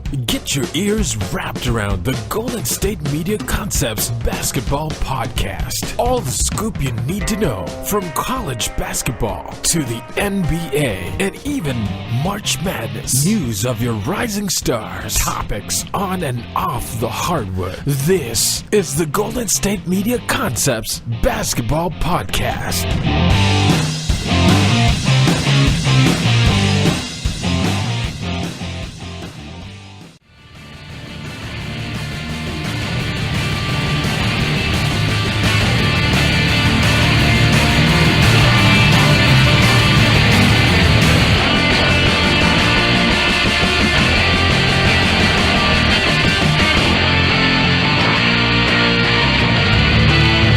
Get your ears wrapped around the Golden State Media Concepts Basketball Podcast. All the scoop you need to know from college basketball to the NBA and even March Madness. News of your rising stars. Topics on and off the hardwood. This is the Golden State Media Concepts Basketball Podcast.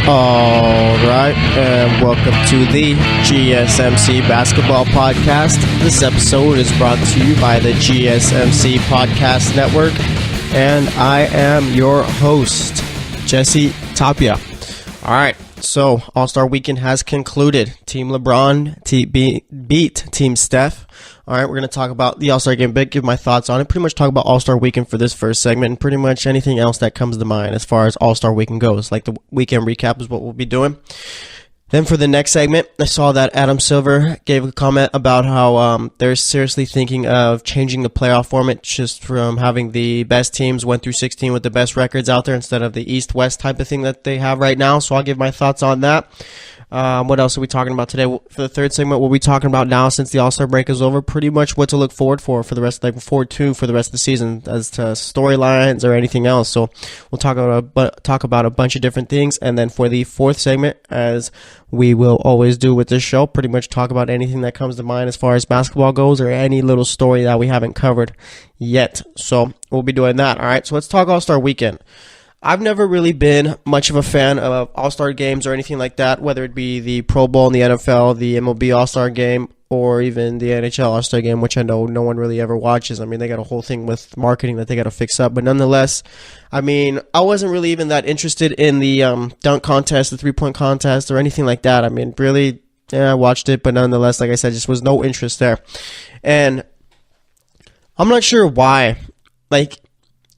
All right, and welcome to the GSMC Basketball Podcast. This episode is brought to you by the GSMC Podcast Network, and I am your host, Jesse Tapia. All right, so All-Star Weekend has concluded. Team LeBron beat Team Steph. All right, we're going to talk about the All-Star Game, give my thoughts on it, pretty much talk about All-Star Weekend for this first segment, and pretty much anything else that comes to mind as far as All-Star Weekend goes. Like the weekend recap is what we'll be doing. Then for the next segment, I saw that Adam Silver gave a comment about how they're seriously thinking of changing the playoff format just from having the best teams 1 through 16 with the best records out there instead of the East-West type of thing that they have right now. So I'll give my thoughts on that. What else are we talking about today? For the third segment, we'll be talking about now since the All-Star break is over, pretty much what to look forward for the rest, for the rest of the season as to storylines or anything else. So we'll talk about a bunch of different things. And then for the fourth segment, as we will always do with this show, pretty much talk about anything that comes to mind as far as basketball goes or any little story that we haven't covered yet. So we'll be doing that. All right, so let's talk All-Star Weekend. I've never really been much of a fan of All-Star games or anything like that, whether it be the Pro Bowl in the NFL, the MLB All-Star game, or even the NHL All-Star game, which I know no one really ever watches. I mean, they got a whole thing with marketing that they got to fix up. But nonetheless, I mean, I wasn't really even that interested in the dunk contest, the three-point contest, or anything like that. I mean, really, I watched it, but nonetheless, like I said, just was no interest there. And I'm not sure why.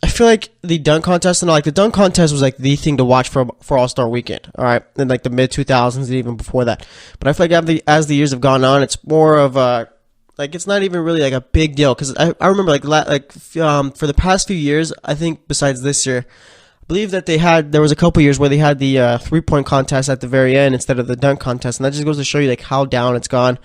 I feel like the dunk contest the dunk contest was like the thing to watch for All-Star Weekend, all right, in like the mid-2000s and even before that. But I feel like as the years have gone on, it's more of a, it's not even really like a big deal. Because I remember for the past few years, I think besides this year, I believe that there was a couple years where they had the three-point contest at the very end instead of the dunk contest. And that just goes to show you how down it's gone.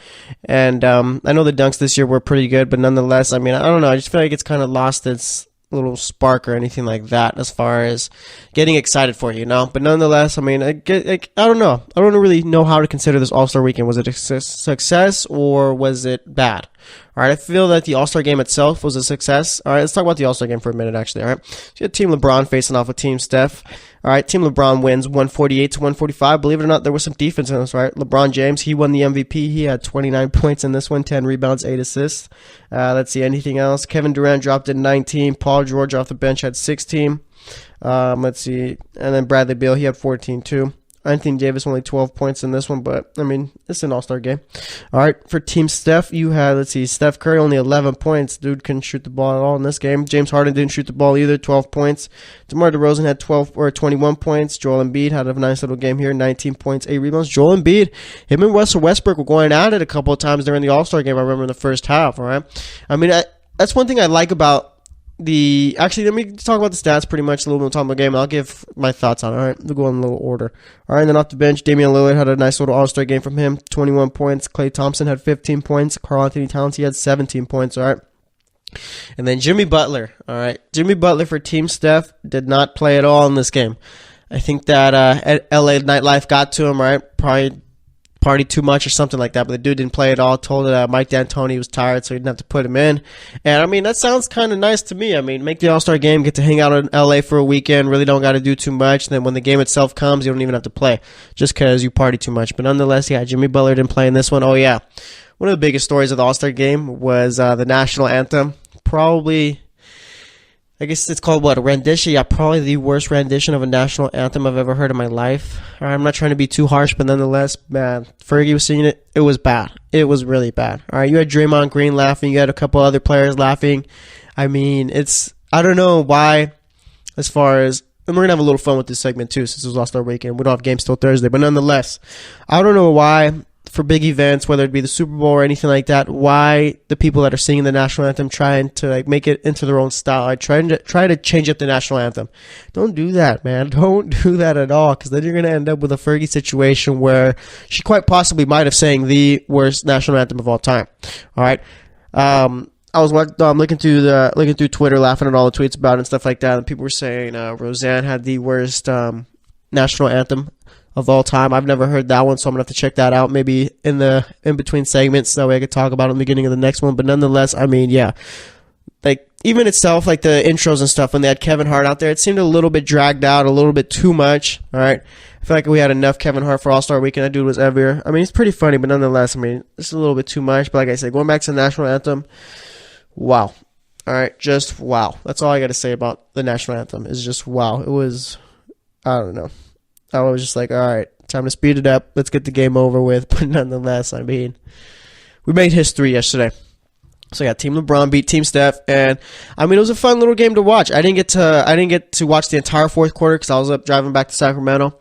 And I know the dunks this year were pretty good, but nonetheless, I mean, I don't know. I just feel like it's kind of lost its little spark or anything like that as far as getting excited for it, but nonetheless, I mean, I don't know. I don't really know how to consider this All-Star Weekend. Was it a success or was it bad? All right, I feel that the All-Star Game itself was a success. All right, let's talk about the All-Star Game for a minute, actually. All right, so you had Team LeBron facing off with Team Steph. All right, Team LeBron wins 148-145. Believe it or not, there was some defense in this, right? LeBron James, he won the MVP. He had 29 points in this one, 10 rebounds, 8 assists. Let's see, anything else? Kevin Durant dropped in 19. Paul George off the bench had 16. Let's see, and then Bradley Beal, he had 14 too. Anthony Davis only 12 points in this one, but I mean, it's an All-Star game. All right, for Team Steph, you had, Steph Curry only 11 points. Dude couldn't shoot the ball at all in this game. James Harden didn't shoot the ball either, 12 points. DeMar DeRozan had 21 points. Joel Embiid had a nice little game here, 19 points, 8 rebounds. Joel Embiid, him and Russell Westbrook were going at it a couple of times during the All-Star game. I remember in the first half. All right, I mean, that's one thing I like about actually, let me talk about the stats pretty much a little bit on top of the game, and I'll give my thoughts on it. All right, we'll go in a little order. All right, and then off the bench, Damian Lillard had a nice little All-Star game from him, 21 points. Klay Thompson had 15 points. Karl Anthony Towns, he had 17 points, all right. And then Jimmy Butler, all right. Jimmy Butler for Team Steph did not play at all in this game. I think that LA nightlife got to him, right? Probably party too much or something like that, but the dude didn't play at all. Told Mike D'Antoni he was tired, so he didn't have to put him in. And I mean, that sounds kind of nice to me. I mean, make the All-Star game, get to hang out in LA for a weekend, really don't got to do too much. And then when the game itself comes, you don't even have to play just because you party too much. But nonetheless, yeah, Jimmy Butler didn't play in this one. Oh yeah, one of the biggest stories of the All-Star game was the national anthem. Probably, I guess it's called, a rendition? Yeah, probably the worst rendition of a national anthem I've ever heard in my life. I'm not trying to be too harsh, but nonetheless, man, Fergie was singing it. It was bad. It was really bad. All right, you had Draymond Green laughing. You had a couple other players laughing. I mean, I don't know why, as far as, and we're going to have a little fun with this segment too, since it was All-Star Weekend. We don't have games till Thursday, but nonetheless, I don't know why, for big events, whether it be the Super Bowl or anything like that, why the people that are singing the national anthem trying to like make it into their own style, like try to change up the national anthem. Don't do that, man. Don't do that at all, because then you're going to end up with a Fergie situation where she quite possibly might have sang the worst national anthem of all time. All right. I was looking through Twitter, laughing at all the tweets about it and stuff like that, and people were saying Roseanne had the worst national anthem of all time. I've never heard that one, so I'm gonna have to check that out maybe in between segments, so that way I could talk about it in the beginning of the next one. But nonetheless, I mean, yeah, like even itself, like the intros and stuff when they had Kevin Hart out there, it seemed a little bit dragged out, a little bit too much. All right, I feel like we had enough Kevin Hart for All-Star Weekend. That dude was everywhere. I mean, he's pretty funny, but nonetheless, I mean, it's a little bit too much. But like I said, going back to the national anthem, wow. All right, just wow. That's all I got to say about the national anthem is just wow. It was, I don't know. I was just like, all right, time to speed it up. Let's get the game over with. But nonetheless, I mean, we made history yesterday. So yeah, Team LeBron beat Team Steph, and I mean, it was a fun little game to watch. I didn't get to watch the entire fourth quarter because I was up driving back to Sacramento.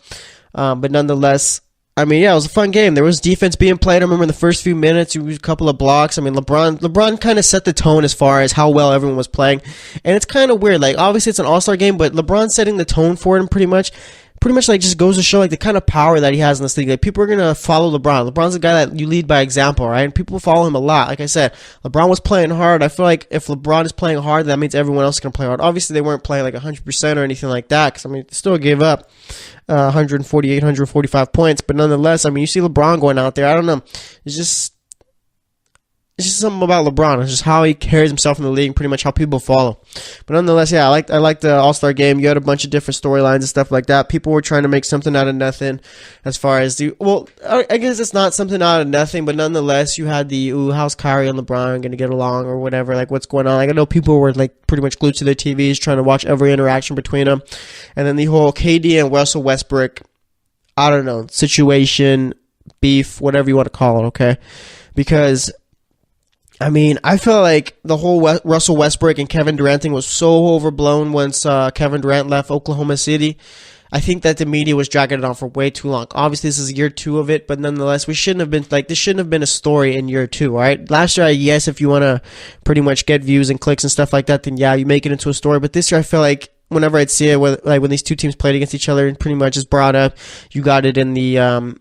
But nonetheless, I mean, yeah, it was a fun game. There was defense being played. I remember in the first few minutes, it was a couple of blocks. I mean, LeBron kind of set the tone as far as how well everyone was playing. And it's kind of weird. Like, obviously it's an all-star game, but LeBron setting the tone for it pretty much like just goes to show like the kind of power that he has in this league. Like, people are going to follow LeBron. LeBron's a guy that you lead by example, right? And people follow him a lot. Like I said, LeBron was playing hard. I feel like if LeBron is playing hard, that means everyone else can play hard. Obviously, they weren't playing like 100% or anything like that, because I mean, they still gave up 148, 145 points. But nonetheless, I mean, you see LeBron going out there. I don't know. It's just something about LeBron. It's just how he carries himself in the league and pretty much how people follow. But nonetheless, yeah, I like the All-Star game. You had a bunch of different storylines and stuff like that. People were trying to make something out of nothing as far as I guess it's not something out of nothing, but nonetheless, you had how's Kyrie and LeBron going to get along or whatever, like what's going on. Like, I know people were like pretty much glued to their TVs trying to watch every interaction between them. And then the whole KD and Russell Westbrook, I don't know, situation, beef, whatever you want to call it, okay? Because I mean, I feel like the whole Russell Westbrook and Kevin Durant thing was so overblown once Kevin Durant left Oklahoma City. I think that the media was dragging it on for way too long. Obviously, this is year 2 of it, but nonetheless, this shouldn't have been a story in year 2, all right? Last year, yes, if you want to pretty much get views and clicks and stuff like that, then yeah, you make it into a story. But this year, I feel like whenever I'd see it, like when these two teams played against each other, and pretty much is brought up, you got it in the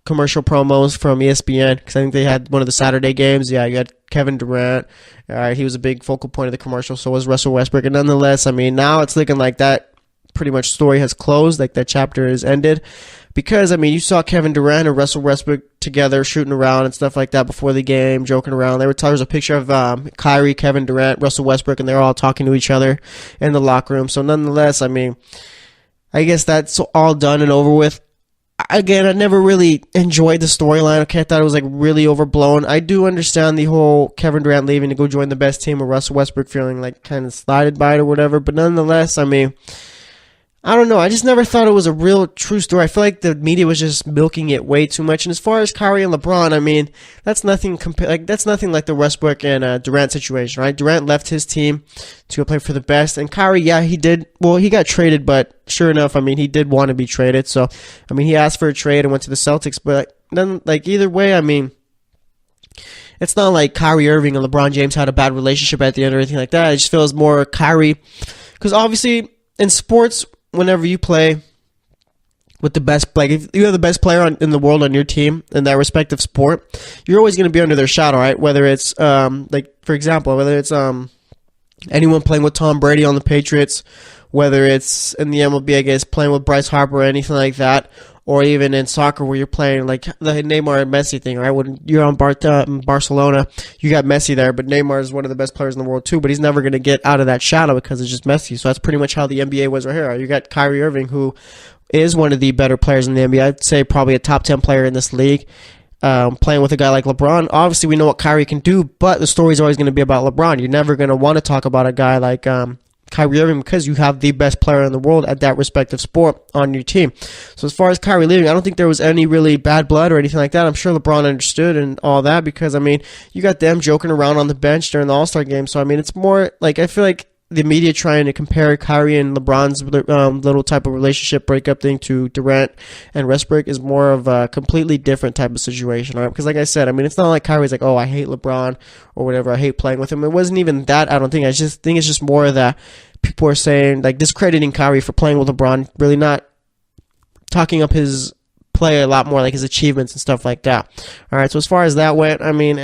commercial promos from ESPN, because I think they had one of the Saturday games. Yeah, you had Kevin Durant. All right, he was a big focal point of the commercial. So was Russell Westbrook. And nonetheless, I mean, now it's looking like that pretty much story has closed, like that chapter is ended. Because, I mean, you saw Kevin Durant and Russell Westbrook together shooting around and stuff like that before the game, joking around. There was a picture of Kyrie, Kevin Durant, Russell Westbrook, and they're all talking to each other in the locker room. So nonetheless, I mean, I guess that's all done and over with. Again, I never really enjoyed the storyline. Okay, I thought it was like really overblown. I do understand the whole Kevin Durant leaving to go join the best team, or Russell Westbrook feeling like kind of slighted by it or whatever. But nonetheless, I mean, I don't know. I just never thought it was a real true story. I feel like the media was just milking it way too much. And as far as Kyrie and LeBron, I mean, that's nothing like the Westbrook and Durant situation, right? Durant left his team to go play for the best, and Kyrie, yeah, he did. Well, he got traded, but sure enough, I mean, he did want to be traded. So, I mean, he asked for a trade and went to the Celtics. But then, like, either way, I mean, it's not like Kyrie Irving and LeBron James had a bad relationship at the end or anything like that. It just feels more Kyrie, because obviously in sports, whenever you play with the best, like if you have the best player in the world on your team in that respective sport, you're always going to be under their shadow, right? Whether it's like, for example, whether it's anyone playing with Tom Brady on the Patriots, whether it's in the MLB, I guess, playing with Bryce Harper or anything like that, or even in soccer where you're playing like the Neymar and Messi thing, right? When you're on Barcelona, you got Messi there, but Neymar is one of the best players in the world too, but he's never going to get out of that shadow because it's just Messi. So that's pretty much how the NBA was right here. You got Kyrie Irving, who is one of the better players in the NBA. I'd say probably a top 10 player in this league. Playing with a guy like LeBron, obviously we know what Kyrie can do, but the story's always going to be about LeBron. You're never going to want to talk about a guy like Kyrie Irving because you have the best player in the world at that respective sport on your team. So as far as Kyrie leaving, I don't think there was any really bad blood or anything like that. I'm sure LeBron understood and all that because, I mean, you got them joking around on the bench during the All-Star game. So, I mean, it's more like I feel like the media trying to compare Kyrie and LeBron's little type of relationship breakup thing to Durant and Westbrook is more of a completely different type of situation, right? Because like I said, I mean, it's not like Kyrie's like, oh, I hate LeBron or whatever, I hate playing with him. It wasn't even that, I don't think. I just think it's just more that people are saying, like, discrediting Kyrie for playing with LeBron, really not talking up his play a lot more, like his achievements and stuff like that. All right, so as far as that went, I mean,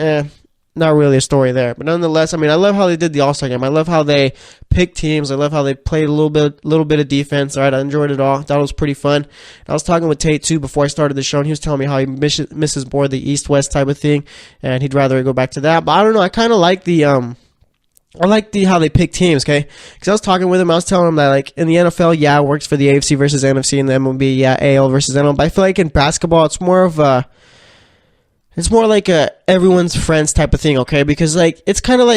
not really a story there. But nonetheless, I mean, I love how they did the All-Star game. I love how they picked teams. I love how they played a little bit of defense. All right, I enjoyed it all. Thought it was pretty fun. I was talking with Tate, too, before I started the show, and he was telling me how he misses more the East-West type of thing, and he'd rather go back to that. But I don't know. I kind of like how they pick teams, okay? Because I was talking with him, I was telling him that, like, in the NFL, yeah, it works for the AFC versus NFC, and the MLB, yeah, AL versus NL. But I feel like in basketball, it's more like a everyone's friends type of thing, okay? Because, like, it kind of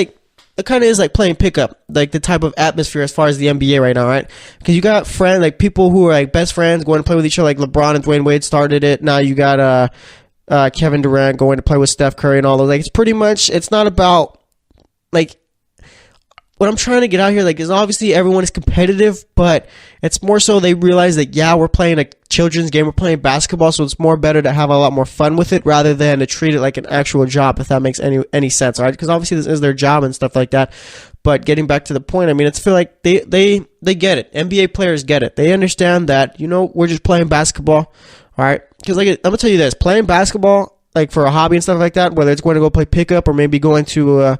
is like playing pickup, like the type of atmosphere as far as the NBA right now, right? Because you got like people who are like best friends going to play with each other, like LeBron and Dwayne Wade started it. Now you got Kevin Durant going to play with Steph Curry and all those. Like, it's pretty much, it's not about, like, what I'm trying to get out here, like, is obviously everyone is competitive, but it's more so they realize that, yeah, we're playing a children's game, we're playing basketball, so it's more better to have a lot more fun with it rather than to treat it like an actual job, if that makes any sense, all right? Because obviously this is their job and stuff like that. But getting back to the point, I mean, it's feel like they get it. NBA players get it. They understand that, you know, we're just playing basketball, all right? Because, like, I'm going to tell you this, playing basketball, like, for a hobby and stuff like that, whether it's going to go play pickup or maybe going to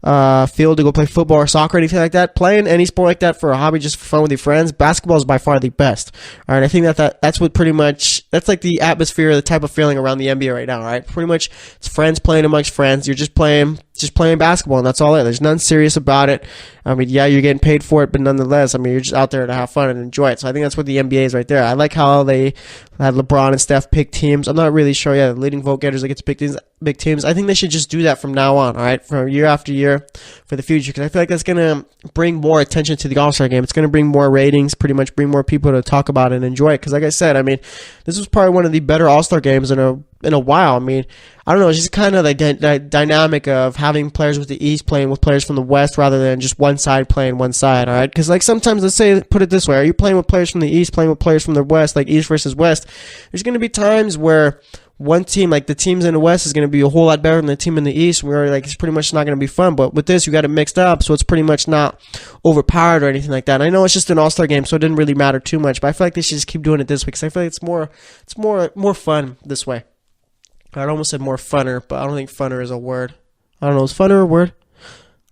a field to go play football or soccer or anything like that, playing any sport like that for a hobby just for fun with your friends, basketball is by far the best. All right, I think that's what pretty much, that's like the atmosphere, the type of feeling around the NBA right now, all right? Pretty much it's friends playing amongst friends. You're just playing basketball, and that's all it is. There's nothing serious about it. I mean, yeah, you're getting paid for it, but nonetheless, I mean, you're just out there to have fun and enjoy it. So I think that's what the NBA is right there. I like how they had LeBron and Steph pick teams. I'm not really sure, the leading vote getters that get to pick big teams. I think they should just do that from now on, all right, from year after year for the future, because I feel like that's going to bring more attention to the All-Star game. It's going to bring more ratings, pretty much bring more people to talk about it and enjoy it, because like I said, I mean, this was probably one of the better All-Star games in a while. I mean, I don't know, it's just kind of like the dynamic of having players with the East playing with players from the West rather than just one side playing one side, all right? Because, like, sometimes, let's say, put it this way, are you playing with players from the East, playing with players from the West, like East versus West? There's going to be times where one team, like the teams in the West, is going to be a whole lot better than the team in the East, where, like, it's pretty much not going to be fun. But with this, you got it mixed up, so it's pretty much not overpowered or anything like that. And I know it's just an All-Star game, so it didn't really matter too much, but I feel like they should just keep doing it this way, because I feel like it's more fun this way. I almost said more funner, but I don't think funner is a word. I don't know, is funner a word?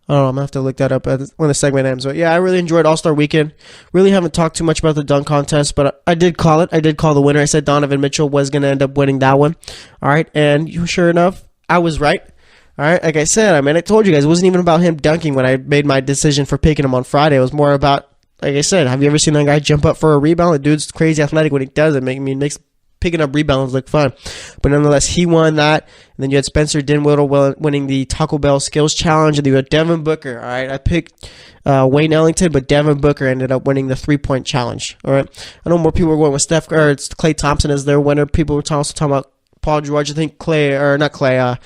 I don't know, I'm going to have to look that up when the segment ends. But yeah, I really enjoyed All-Star Weekend. Really haven't talked too much about the dunk contest, but I did call it. I did call the winner. I said Donovan Mitchell was going to end up winning that one. All right, and sure enough, I was right. All right, like I said, I mean, I told you guys, it wasn't even about him dunking when I made my decision for picking him on Friday. It was more about, like I said, have you ever seen that guy jump up for a rebound? The dude's crazy athletic when he does it. Makes picking up rebounds look fun. But nonetheless, he won that. And then you had Spencer Dinwiddie winning the Taco Bell Skills Challenge. And you had Devin Booker. All right, I picked Wayne Ellington, but Devin Booker ended up winning the 3-point challenge. All right, I know more people were going with Klay Thompson as their winner. People were also talking about Paul George. I think Kyle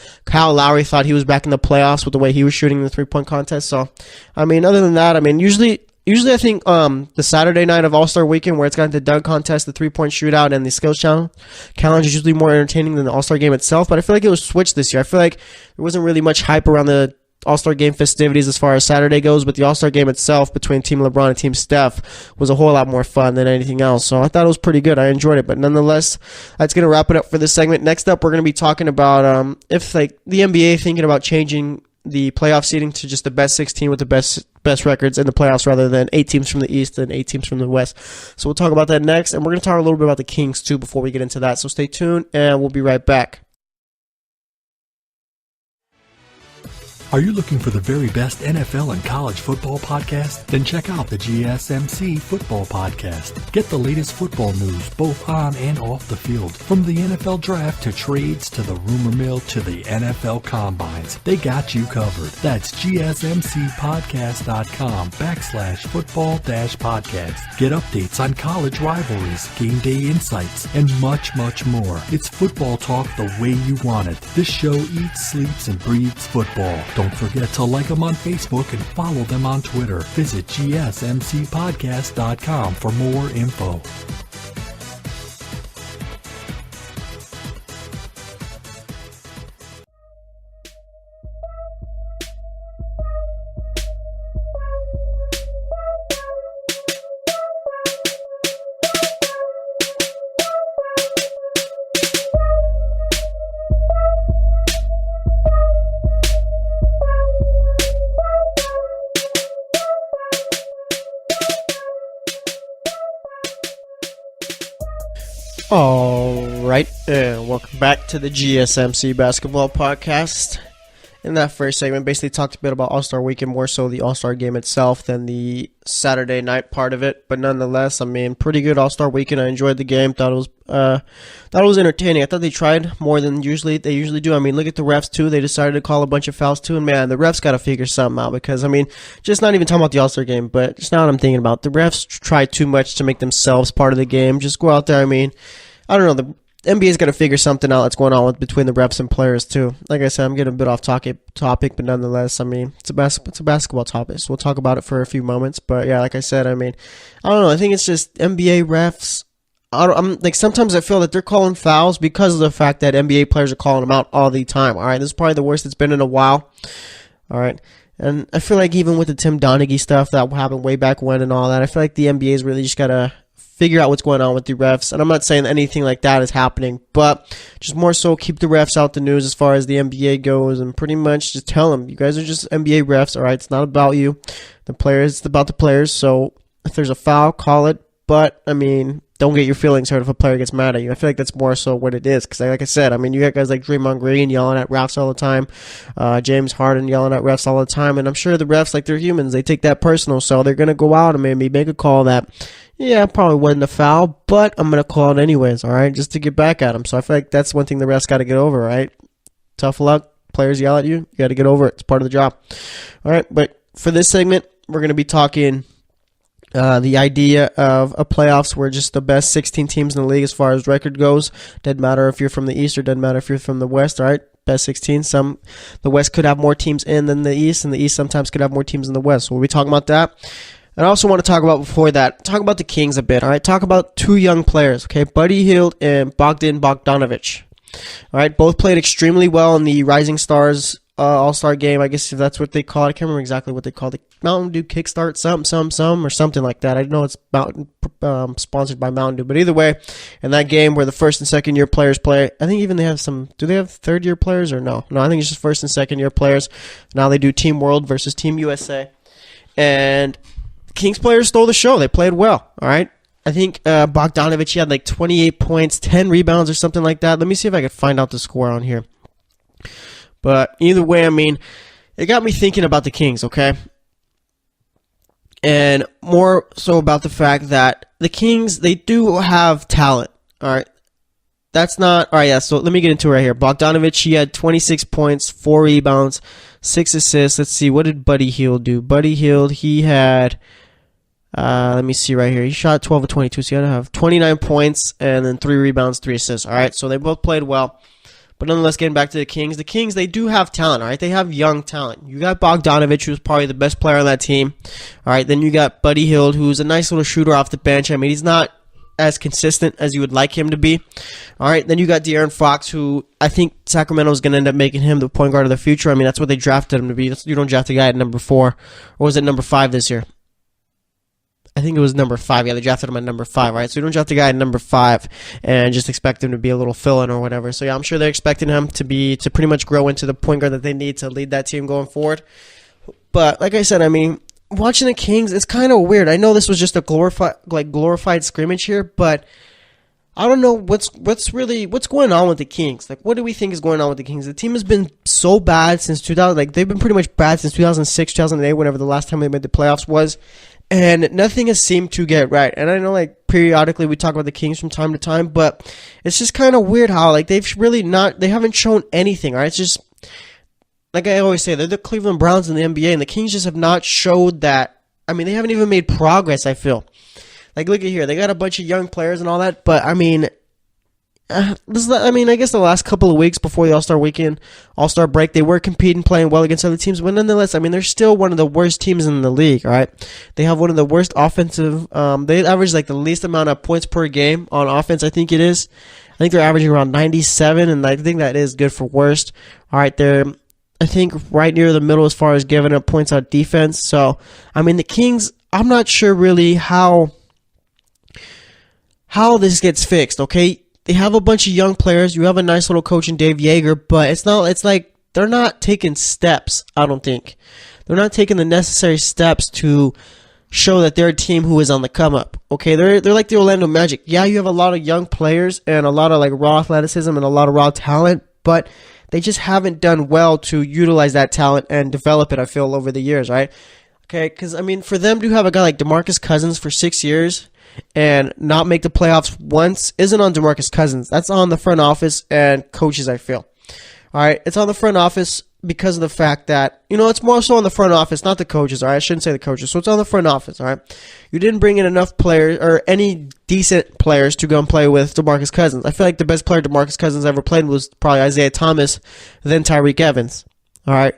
Lowry thought he was back in the playoffs with the way he was shooting the 3-point contest. So, I mean, other than that, I mean, usually I think the Saturday night of All-Star Weekend, where it's got the dunk contest, the 3-point shootout, and the skills challenge is usually more entertaining than the All-Star game itself. But I feel like it was switched this year. I feel like there wasn't really much hype around the All-Star game festivities as far as Saturday goes, but the All-Star game itself between Team LeBron and Team Steph was a whole lot more fun than anything else. So I thought it was pretty good. I enjoyed it. But nonetheless, that's going to wrap it up for this segment. Next up, we're going to be talking about if, like, the NBA thinking about changing the playoff seeding to just the best 16 with the best records in the playoffs rather than 8 teams from the East and 8 teams from the West. So we'll talk about that next, and we're going to talk a little bit about the Kings too before we get into that. So stay tuned, and we'll be right back. Are you looking for the very best NFL and college football podcast? Then check out the GSMC Football Podcast. Get the latest football news both on and off the field. From the NFL Draft to trades to the rumor mill to the NFL Combines. They got you covered. That's GSMCpodcast.com/football-podcast. Get updates on college rivalries, game day insights, and much, much more. It's football talk the way you want it. This show eats, sleeps, and breathes football. Don't forget to like them on Facebook and follow them on Twitter. Visit gsmcpodcast.com for more info. Alright, and welcome back to the GSMC Basketball Podcast. In that first segment, basically talked a bit about All-Star Weekend, more so the All-Star Game itself than the Saturday night part of it. But nonetheless, I mean, pretty good All-Star Weekend. I enjoyed the game. Thought it was entertaining. I thought they tried more than they usually do. I mean, look at the refs too. They decided to call a bunch of fouls too, and man, the refs got to figure something out because I mean, just not even talking about the All-Star Game, but just now what I'm thinking about. The refs try too much to make themselves part of the game. Just go out there. I mean, I don't know. The NBA's got to figure something out that's going on between the refs and players too. Like I said, I'm getting a bit off topic, but nonetheless, I mean, it's a basketball topic, so we'll talk about it for a few moments. But yeah, like I said, I mean, I don't know. I think it's just NBA refs. I'm like sometimes I feel that they're calling fouls because of the fact that NBA players are calling them out all the time. All right, this is probably the worst it's been in a while. All right. And I feel like even with the Tim Donaghy stuff that happened way back when and all that, I feel like the NBA's really just got to figure out what's going on with the refs. And I'm not saying anything like that is happening, but just more so keep the refs out the news as far as the NBA goes and pretty much just tell them, you guys are just NBA refs, all right? It's not about you. The players, it's about the players. So if there's a foul, call it. But, I mean, don't get your feelings hurt if a player gets mad at you. I feel like that's more so what it is. Because, like I said, I mean, you got guys like Draymond Green yelling at refs all the time. James Harden yelling at refs all the time. And I'm sure the refs, like they're humans, they take that personal. So they're going to go out and maybe make a call that, yeah, probably wasn't a foul, but I'm going to call it anyways, all right, just to get back at them. So I feel like that's one thing the refs got to get over, right? Tough luck. Players yell at you. You got to get over it. It's part of the job. All right, but for this segment, we're going to be talking the idea of a playoffs where just the best 16 teams in the league as far as record goes. Doesn't matter if you're from the East or doesn't matter if you're from the West, all right? Best 16. The West could have more teams in than the East, and the East sometimes could have more teams in the West. So we'll be talking about that. And I also want to talk about before that, talk about the Kings a bit, all right? Talk about two young players, okay? Buddy Hield and Bogdan Bogdanovic. All right, both played extremely well in the Rising Stars All-Star Game. I guess if that's what they call it. I can't remember exactly what they called it. Mountain Dew Kickstart, some, or something like that. I know it's sponsored by Mountain Dew. But either way, in that game where the first and second year players play, I think even they have some, do they have third year players or no? No, I think it's just first and second year players. Now they do Team World versus Team USA. And Kings players stole the show. They played well, all right? I think Bogdanovic, he had like 28 points, 10 rebounds or something like that. Let me see if I can find out the score on here. But either way, I mean, it got me thinking about the Kings, okay? And more so about the fact that the Kings, they do have talent, all right? That's not, all right, yeah, so let me get into it right here. Bogdanovic, he had 26 points, 4 rebounds, 6 assists. Let's see, what did Buddy Hield do? Buddy Hield, he had, let me see right here. He shot 12 of 22, so he had to have 29 points and then 3 rebounds, 3 assists, all right? So they both played well. But nonetheless, getting back to the Kings, they do have talent, all right? They have young talent. You got Bogdanovic, who's probably the best player on that team, all right? Then you got Buddy Hield, who's a nice little shooter off the bench. I mean, he's not as consistent as you would like him to be, all right? Then you got De'Aaron Fox, who I think Sacramento is going to end up making him the point guard of the future. I mean, that's what they drafted him to be. You don't draft a guy at number 4, or was it number 5 this year? I think it was number 5. Yeah, they drafted him at number 5, right? So you don't draft a guy at number 5 and just expect him to be a little fill-in or whatever. So yeah, I'm sure they're expecting him to pretty much grow into the point guard that they need to lead that team going forward. But like I said, I mean, watching the Kings, it's kind of weird. I know this was just a glorified scrimmage here, but I don't know what's going on with the Kings. Like, what do we think is going on with the Kings? The team has been so bad since 2000. Like, they've been pretty much bad since 2006, 2008, whenever the last time they made the playoffs was. And nothing has seemed to get right. And I know, like, periodically we talk about the Kings from time to time, but it's just kind of weird how, like, they haven't shown anything, all right? It's just, like I always say, they're the Cleveland Browns in the NBA, and the Kings just have not showed that. I mean, they haven't even made progress, I feel. Like, look at here. They got a bunch of young players and all that, but, I mean, I guess the last couple of weeks before the All-Star break, they were competing, playing well against other teams, but nonetheless, they're still one of the worst teams in the league, all right? They have one of the worst offensive, they average the least amount of points per game on offense, I think it is. I think they're averaging around 97, and I think that is good for worst. All right, they're, I think, right near the middle as far as giving up points on defense. So, the Kings, I'm not sure really how this gets fixed, okay? They have a bunch of young players. You have a nice little coach in Dave Yeager, but it's like they're not taking steps, I don't think. They're not taking the necessary steps to show that they're a team who is on the come up. Okay, they're like the Orlando Magic. Yeah, you have a lot of young players and a lot of raw athleticism and a lot of raw talent, but they just haven't done well to utilize that talent and develop it, I feel, over the years, right? Okay, because for them to have a guy like DeMarcus Cousins for 6 years and not make the playoffs once isn't on DeMarcus Cousins. That's on the front office and coaches, I feel. All right, it's on the front office because of the fact that, it's more so on the front office, not the coaches, all right? I shouldn't say the coaches. So it's on the front office, all right? You didn't bring in enough players or any decent players to go and play with DeMarcus Cousins. I feel like the best player DeMarcus Cousins ever played was probably Isaiah Thomas, then Tyreek Evans, all right?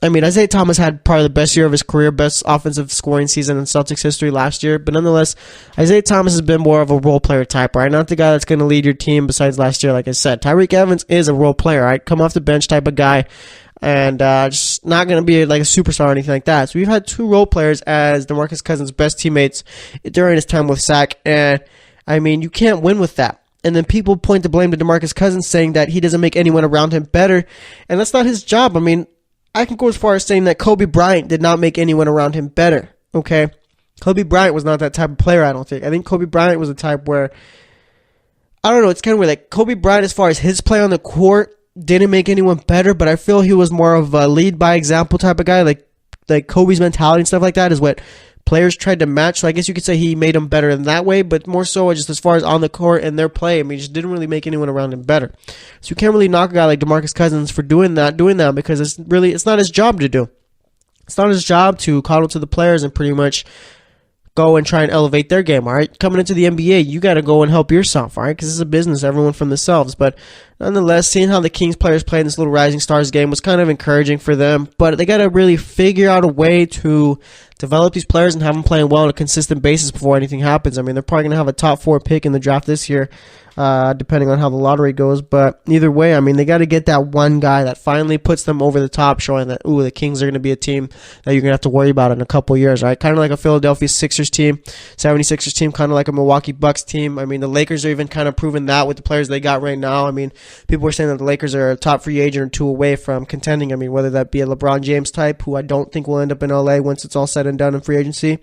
Isaiah Thomas had probably the best year of his career, best offensive scoring season in Celtics history last year. But nonetheless, Isaiah Thomas has been more of a role player type, right? Not the guy that's going to lead your team besides last year, like I said. Tyreek Evans is a role player, right? Come off the bench type of guy. And just not going to be a superstar or anything like that. So we've had two role players as DeMarcus Cousins' best teammates during his time with Sac. And, you can't win with that. And then people point the blame to DeMarcus Cousins, saying that he doesn't make anyone around him better. And that's not his job. I can go as far as saying that Kobe Bryant did not make anyone around him better, okay? Kobe Bryant was not that type of player, I don't think. I think Kobe Bryant was a type where, I don't know, it's kind of weird. Kobe Bryant, as far as his play on the court, didn't make anyone better, but I feel he was more of a lead-by-example type of guy. Like Kobe's mentality and stuff like that is what players tried to match. So I guess you could say he made them better in that way, but more so just as far as on the court and their play, he just didn't really make anyone around him better. So you can't really knock a guy like DeMarcus Cousins for doing that because it's not his job to do. It's not his job to coddle to the players and pretty much go and try and elevate their game, all right? Coming into the NBA, you got to go and help yourself, all right? Because it's a business, everyone from themselves. But nonetheless, seeing how the Kings players play in this little Rising Stars game was kind of encouraging for them. But they got to really figure out a way to develop these players and have them playing well on a consistent basis before anything happens. They're probably going to have a top 4 pick in the draft this year, depending on how the lottery goes. But either way, they got to get that one guy that finally puts them over the top, showing that, the Kings are going to be a team that you're going to have to worry about in a couple years, right? Kind of like a Philadelphia Sixers team, 76ers team, kind of like a Milwaukee Bucks team. The Lakers are even kind of proving that with the players they got right now. People were saying that the Lakers are a top free agent or two away from contending. Whether that be a LeBron James type, who I don't think will end up in LA once it's all said and done in free agency,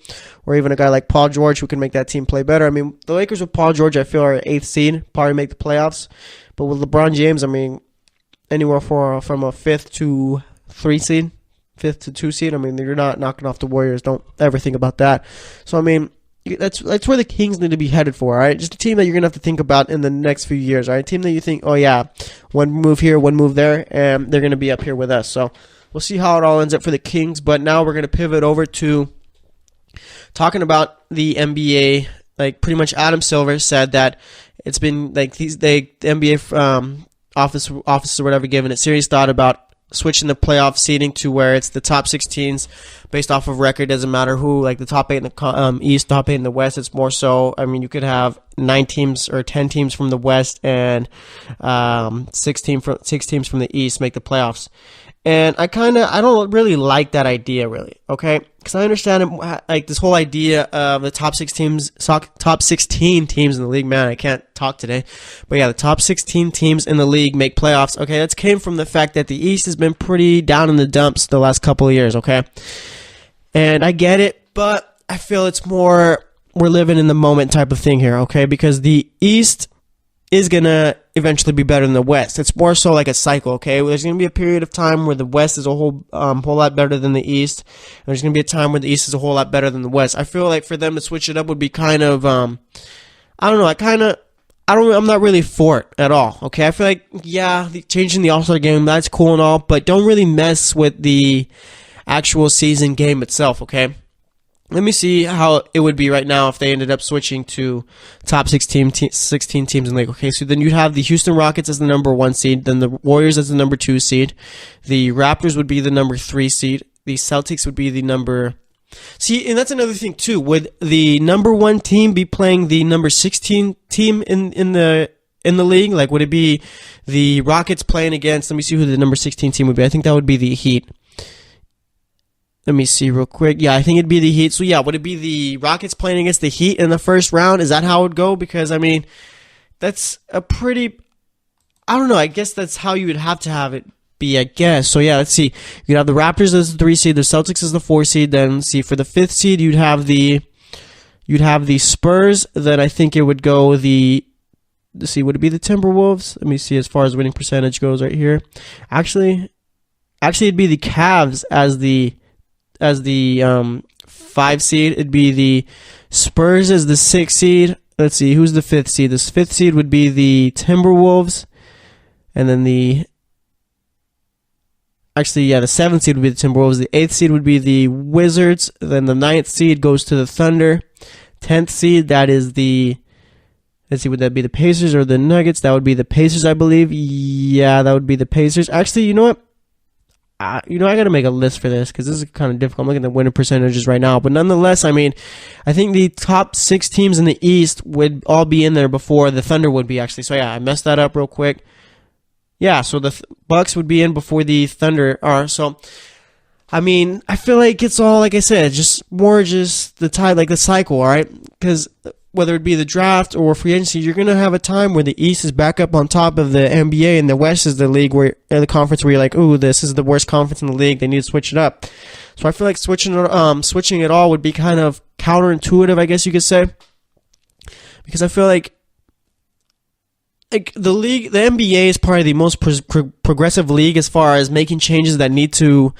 or even a guy like Paul George who can make that team play better. The Lakers with Paul George, I feel, are 8th seed, probably make the playoffs. But with LeBron James, anywhere from a 5th to 3 seed, 5th to 2 seed. You're not knocking off the Warriors. Don't ever think about that. So, that's where the Kings need to be headed for, all right? Just a team that you're going to have to think about in the next few years, all right? A team that you think, oh, yeah, one move here, one move there, and they're going to be up here with us. So we'll see how it all ends up for the Kings. But now we're going to pivot over to talking about the NBA. Pretty much Adam Silver said that it's been, the NBA offices or whatever given it serious thought about switching the playoff seeding to where it's the top 6 teams based off of record. Doesn't matter who, the top 8 in the East, top 8 in the West. It's more so, you could have 9 teams or 10 teams from the West and 6 teams from the East make the playoffs. And I don't really like that idea, really, okay? Because I understand this whole idea of the top 16 teams in the league. Man, I can't talk today. But yeah, the top 16 teams in the league make playoffs. Okay, that came from the fact that the East has been pretty down in the dumps the last couple of years, okay? And I get it, but I feel it's more we're living in the moment type of thing here, okay? Because the East is going to eventually be better than the West. It's more so like a cycle, okay? There's going to be a period of time where the West is a whole lot better than the East. And there's going to be a time where the East is a whole lot better than the West. I feel like for them to switch it up would be kind of, I'm not really for it at all, okay? I feel like, yeah, changing the All-Star game, that's cool and all, but don't really mess with the actual season game itself, okay? Let me see how it would be right now if they ended up switching to top 16 teams in the league. Okay, so then you'd have the Houston Rockets as the number 1 seed, then the Warriors as the number 2 seed, the Raptors would be the number 3 seed, the Celtics would be the number... See, and that's another thing too. Would the number 1 team be playing the number 16 team in the league? Like, would it be the Rockets playing against... Let me see who the number 16 team would be. I think that would be the Heat. Let me see real quick. Yeah, I think it'd be the Heat. So yeah, would it be the Rockets playing against the Heat in the first round? Is that how it would go? Because, I mean, that's a pretty... I don't know. I guess that's how you would have to have it be, I guess. So yeah, let's see. You'd have the Raptors as the 3 seed, the Celtics as the 4 seed. Then, see, for the 5th seed, you'd have the Spurs. Then I think it would go the... Let's see, would it be the Timberwolves? Let me see as far as winning percentage goes right here. Actually, it'd be the Cavs as the 5 seed. It'd be the Spurs as the 6th seed. Let's see, who's the 5th seed? This 5th seed would be the Timberwolves. And then the 7th seed would be the Timberwolves. The 8th seed would be the Wizards. Then the 9th seed goes to the Thunder. 10th seed, that is the... Let's see, would that be the Pacers or the Nuggets? That would be the Pacers, I believe. Yeah, that would be the Pacers. Actually, you know what? I got to make a list for this because this is kind of difficult. I'm looking at the winning percentages right now. But nonetheless, I mean, I think the top 6 teams in the East would all be in there before the Thunder would be, actually. So, yeah, I messed that up real quick. Yeah, so the Bucks would be in before the Thunder are. So, I mean, I feel like it's all, like I said, just more just the tide, like the cycle, all right? Because whether it be the draft or free agency, you're going to have a time where the East is back up on top of the NBA and the West is the league where the conference where you're like, ooh, this is the worst conference in the league. They need to switch it up. So I feel like switching it all would be kind of counterintuitive, I guess you could say, because I feel like the league, the NBA is probably the most progressive league as far as making changes that need to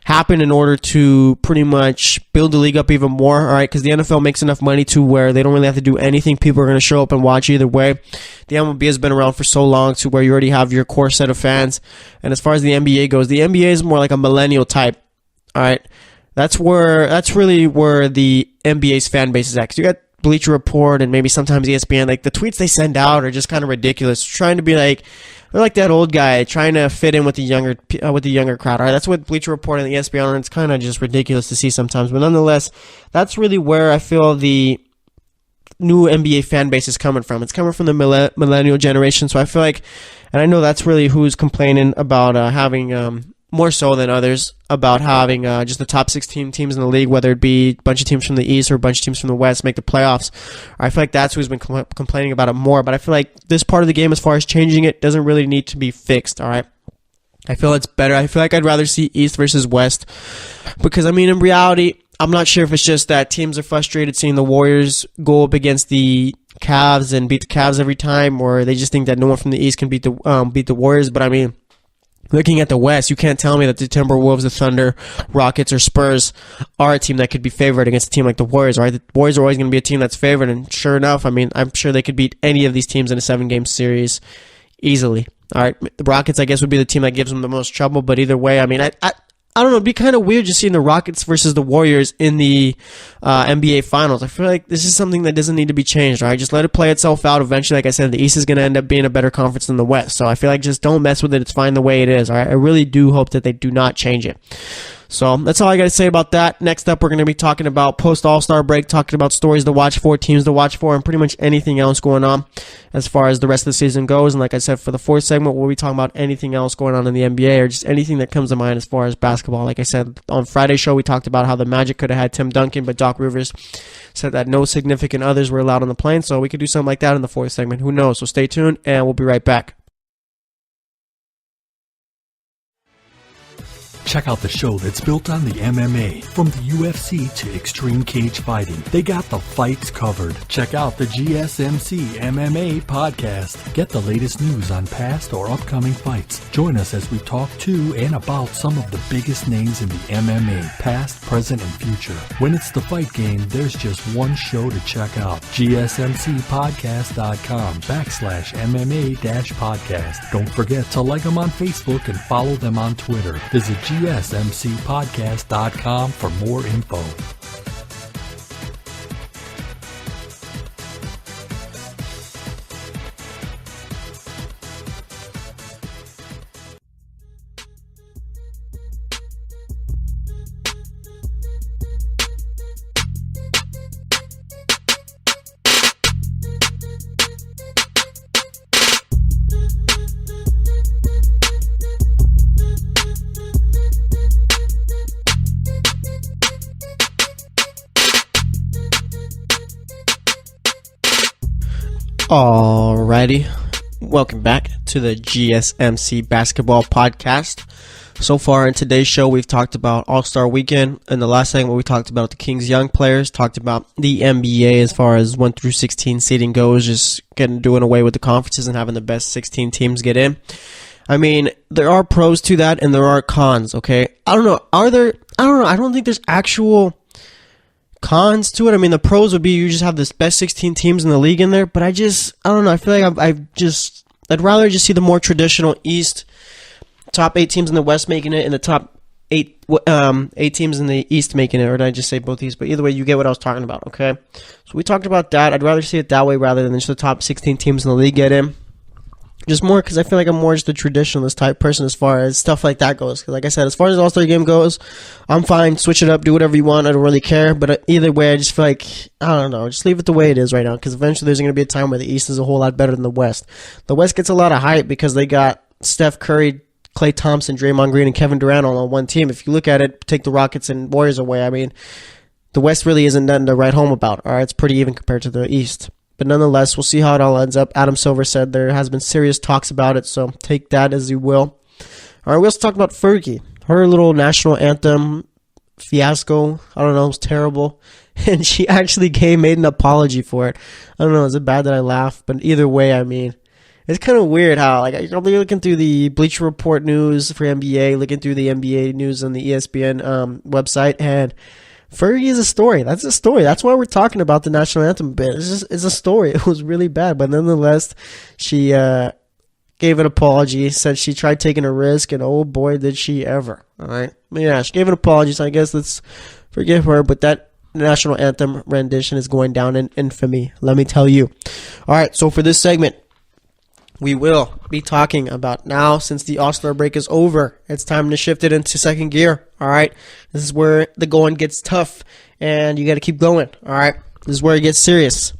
happen in order to pretty much build the league up even more, all right? Because the NFL makes enough money to where they don't really have to do anything. People are going to show up and watch either way. The MLB has been around for so long to where you already have your core set of fans. And as far as the NBA goes, the NBA is more like a millennial type, all right? That's really where the NBA's fan base is at. Because you got Bleacher Report and maybe sometimes ESPN. Like, the tweets they send out are just kind of ridiculous. Trying to be like... They're like that old guy trying to fit in with the younger crowd. All right, that's what Bleacher Report and the ESPN are. It's kind of just ridiculous to see sometimes, but nonetheless, that's really where I feel the new NBA fan base is coming from. It's coming from the millennial generation. So I feel like, and I know that's really who's complaining about having more so than others about having just the top 16 teams in the league, whether it be a bunch of teams from the East or a bunch of teams from the West, make the playoffs. I feel like that's who's been complaining about it more. But I feel like this part of the game, as far as changing it, doesn't really need to be fixed, all right? I feel it's better. I feel like I'd rather see East versus West because, I mean, in reality, I'm not sure if it's just that teams are frustrated seeing the Warriors go up against the Cavs and beat the Cavs every time, or they just think that no one from the East can beat the Warriors. But, I mean, looking at the West, you can't tell me that the Timberwolves, the Thunder, Rockets, or Spurs are a team that could be favored against a team like the Warriors, right? The Warriors are always going to be a team that's favored, and sure enough, I mean, I'm sure they could beat any of these teams in a 7-game series easily. All right, the Rockets, I guess, would be the team that gives them the most trouble, but either way, I mean, I don't know, it'd be kind of weird just seeing the Rockets versus the Warriors in the NBA Finals. I feel like this is something that doesn't need to be changed, all right? Just let it play itself out. Eventually, like I said, the East is going to end up being a better conference than the West. So I feel like just don't mess with it. It's fine the way it is, all right? I really do hope that they do not change it. So that's all I got to say about that. Next up, we're going to be talking about post-All-Star break, talking about stories to watch for, teams to watch for, and pretty much anything else going on as far as the rest of the season goes. And like I said, for the 4th segment, we'll be talking about anything else going on in the NBA or just anything that comes to mind as far as basketball. Like I said, on Friday's show, we talked about how the Magic could have had Tim Duncan, but Doc Rivers said that no significant others were allowed on the plane. So we could do something like that in the 4th segment. Who knows? So stay tuned, and we'll be right back. Check out the show that's built on the MMA. From the UFC to extreme cage fighting, they got the fights covered. Check out the GSMC MMA podcast. Get the latest news on past or upcoming fights. Join us as we talk to and about some of the biggest names in the MMA, past, present, and future. When it's the fight game, there's just one show to check out. GSMCpodcast.com/MMA-podcast. Don't forget to like them on Facebook and follow them on Twitter. Visit GSMCpodcast.com for more info. Alrighty, welcome back to the GSMC Basketball Podcast. So far in today's show, we've talked about All-Star Weekend. In the last segment, we talked about the Kings young players, talked about the NBA as far as 1 through 16 seeding goes, just doing away with the conferences and having the best 16 teams get in. I mean, there are pros to that and there are cons, okay? I don't know. I don't think there's actual cons to it. I mean, the pros would be you just have the best 16 teams in the league in there, but I don't know. I feel like I'd rather just see the more traditional East, top 8 teams in the West making it, and the top 8 teams in the East making it, or did I just say both East? But either way, you get what I was talking about, okay? So we talked about that. I'd rather see it that way rather than just the top 16 teams in the league get in. Just more because I feel like I'm more just a traditionalist type person as far as stuff like that goes. Because like I said, as far as the All-Star game goes, I'm fine. Switch it up. Do whatever you want. I don't really care. But either way, I just feel like, I don't know. Just leave it the way it is right now. Because eventually there's going to be a time where the East is a whole lot better than the West. The West gets a lot of hype because they got Steph Curry, Klay Thompson, Draymond Green, and Kevin Durant all on one team. If you look at it, take the Rockets and Warriors away, I mean, the West really isn't nothing to write home about. All right, it's pretty even compared to the East. But nonetheless, we'll see how it all ends up. Adam Silver said there has been serious talks about it, so take that as you will. All right, we also talked about Fergie. Her little national anthem fiasco, I don't know, it was terrible. And she actually made an apology for it. I don't know, is it bad that I laughed? But either way, I mean, it's kind of weird how, like, I'm looking through the Bleacher Report news for NBA, looking through the NBA news on the ESPN website, and Fergie is a story. That's a story. That's why we're talking about the national anthem a bit. It's a story. It was really bad, but nonetheless, she gave an apology. Said she tried taking a risk, and oh boy, did she ever! All right, yeah, she gave an apology. So I guess let's forgive her. But that national anthem rendition is going down in infamy. Let me tell you. All right, so for this segment, we will be talking about now, since the All-Star break is over, it's time to shift it into second gear, all right? This is where the going gets tough, and you got to keep going, all right? This is where it gets serious.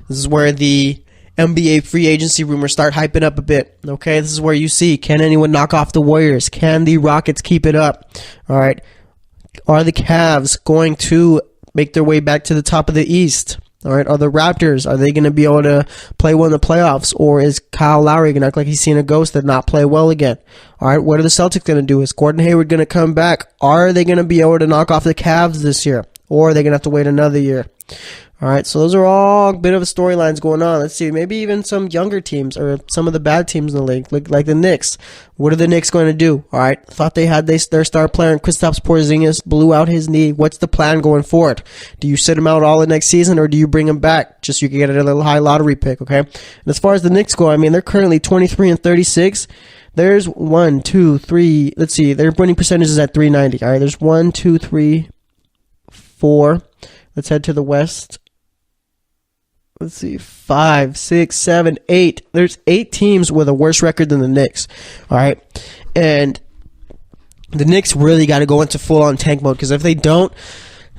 This is where the NBA free agency rumors start hyping up a bit, okay? This is where you see, can anyone knock off the Warriors? Can the Rockets keep it up, all right? Are the Cavs going to make their way back to the top of the East? All right, are the Raptors, are they going to be able to play well in the playoffs? Or is Kyle Lowry going to act like he's seen a ghost and not play well again? All right, what are the Celtics going to do? Is Gordon Hayward going to come back? Are they going to be able to knock off the Cavs this year? Or are they going to have to wait another year? All right, so those are all a bit of storylines going on. Let's see, maybe even some younger teams or some of the bad teams in the league, like the Knicks. What are the Knicks going to do? All right, thought they had their star player, Kristaps Porzingis, blew out his knee. What's the plan going forward? Do you sit him out all the next season, or do you bring him back just so you can get a little high lottery pick, okay? And as far as the Knicks go, I mean, they're currently 23-36. There's 1, 2, 3, let's see, their winning percentage is at .390. All right, there's 1, 2, 3, 4. Let's head to the West. Let's see, 5, 6, 7, 8. There's 8 teams with a worse record than the Knicks. All right. And the Knicks really got to go into full-on tank mode, because if they don't,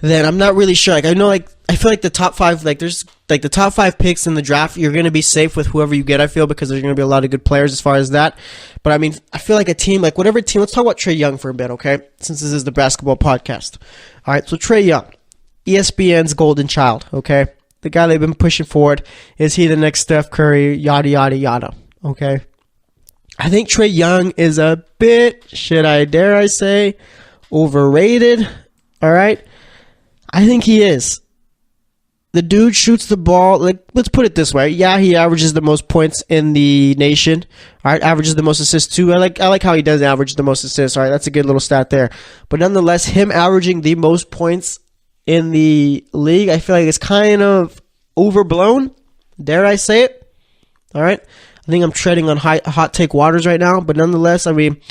then I'm not really sure. Like, I feel like the top 5, like, there's like the top 5 picks in the draft, you're going to be safe with whoever you get, I feel, because there's going to be a lot of good players as far as that. But I mean, I feel like a team, like whatever team, let's talk about Trae Young for a bit, okay? Since this is the basketball podcast. All right. So Trae Young, ESPN's golden child, okay? The guy they've been pushing forward. Is he the next Steph Curry? Yada, yada, yada. Okay. I think Trae Young is a bit, dare I say, overrated. All right. I think he is. The dude shoots the ball. Like, let's put it this way. Yeah, he averages the most points in the nation. All right. Averages the most assists too. I like how he does average the most assists. All right. That's a good little stat there. But nonetheless, him averaging the most points in the league, I feel like it's kind of overblown. Dare I say it? All right. I think I'm treading on hot take waters right now, but nonetheless, I mean,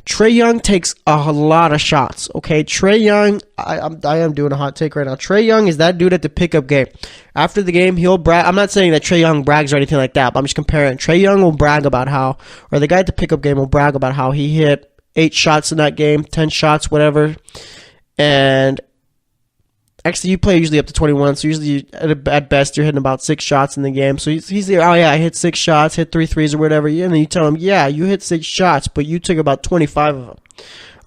Trae Young takes a lot of shots. Okay, Trae Young, I am doing a hot take right now. Trae Young is that dude at the pickup game. After the game, he'll brag. I'm not saying that Trae Young brags or anything like that, but I'm just comparing. Trae Young will brag about how, or the guy at the pickup game will brag about how he hit 8 shots in that game, 10 shots, whatever, and actually, you play usually up to 21, so usually at best you're hitting about 6 shots in the game. So he's there, oh yeah, I hit 6 shots, hit 3 threes or whatever. And then you tell him, yeah, you hit 6 shots, but you took about 25 of them.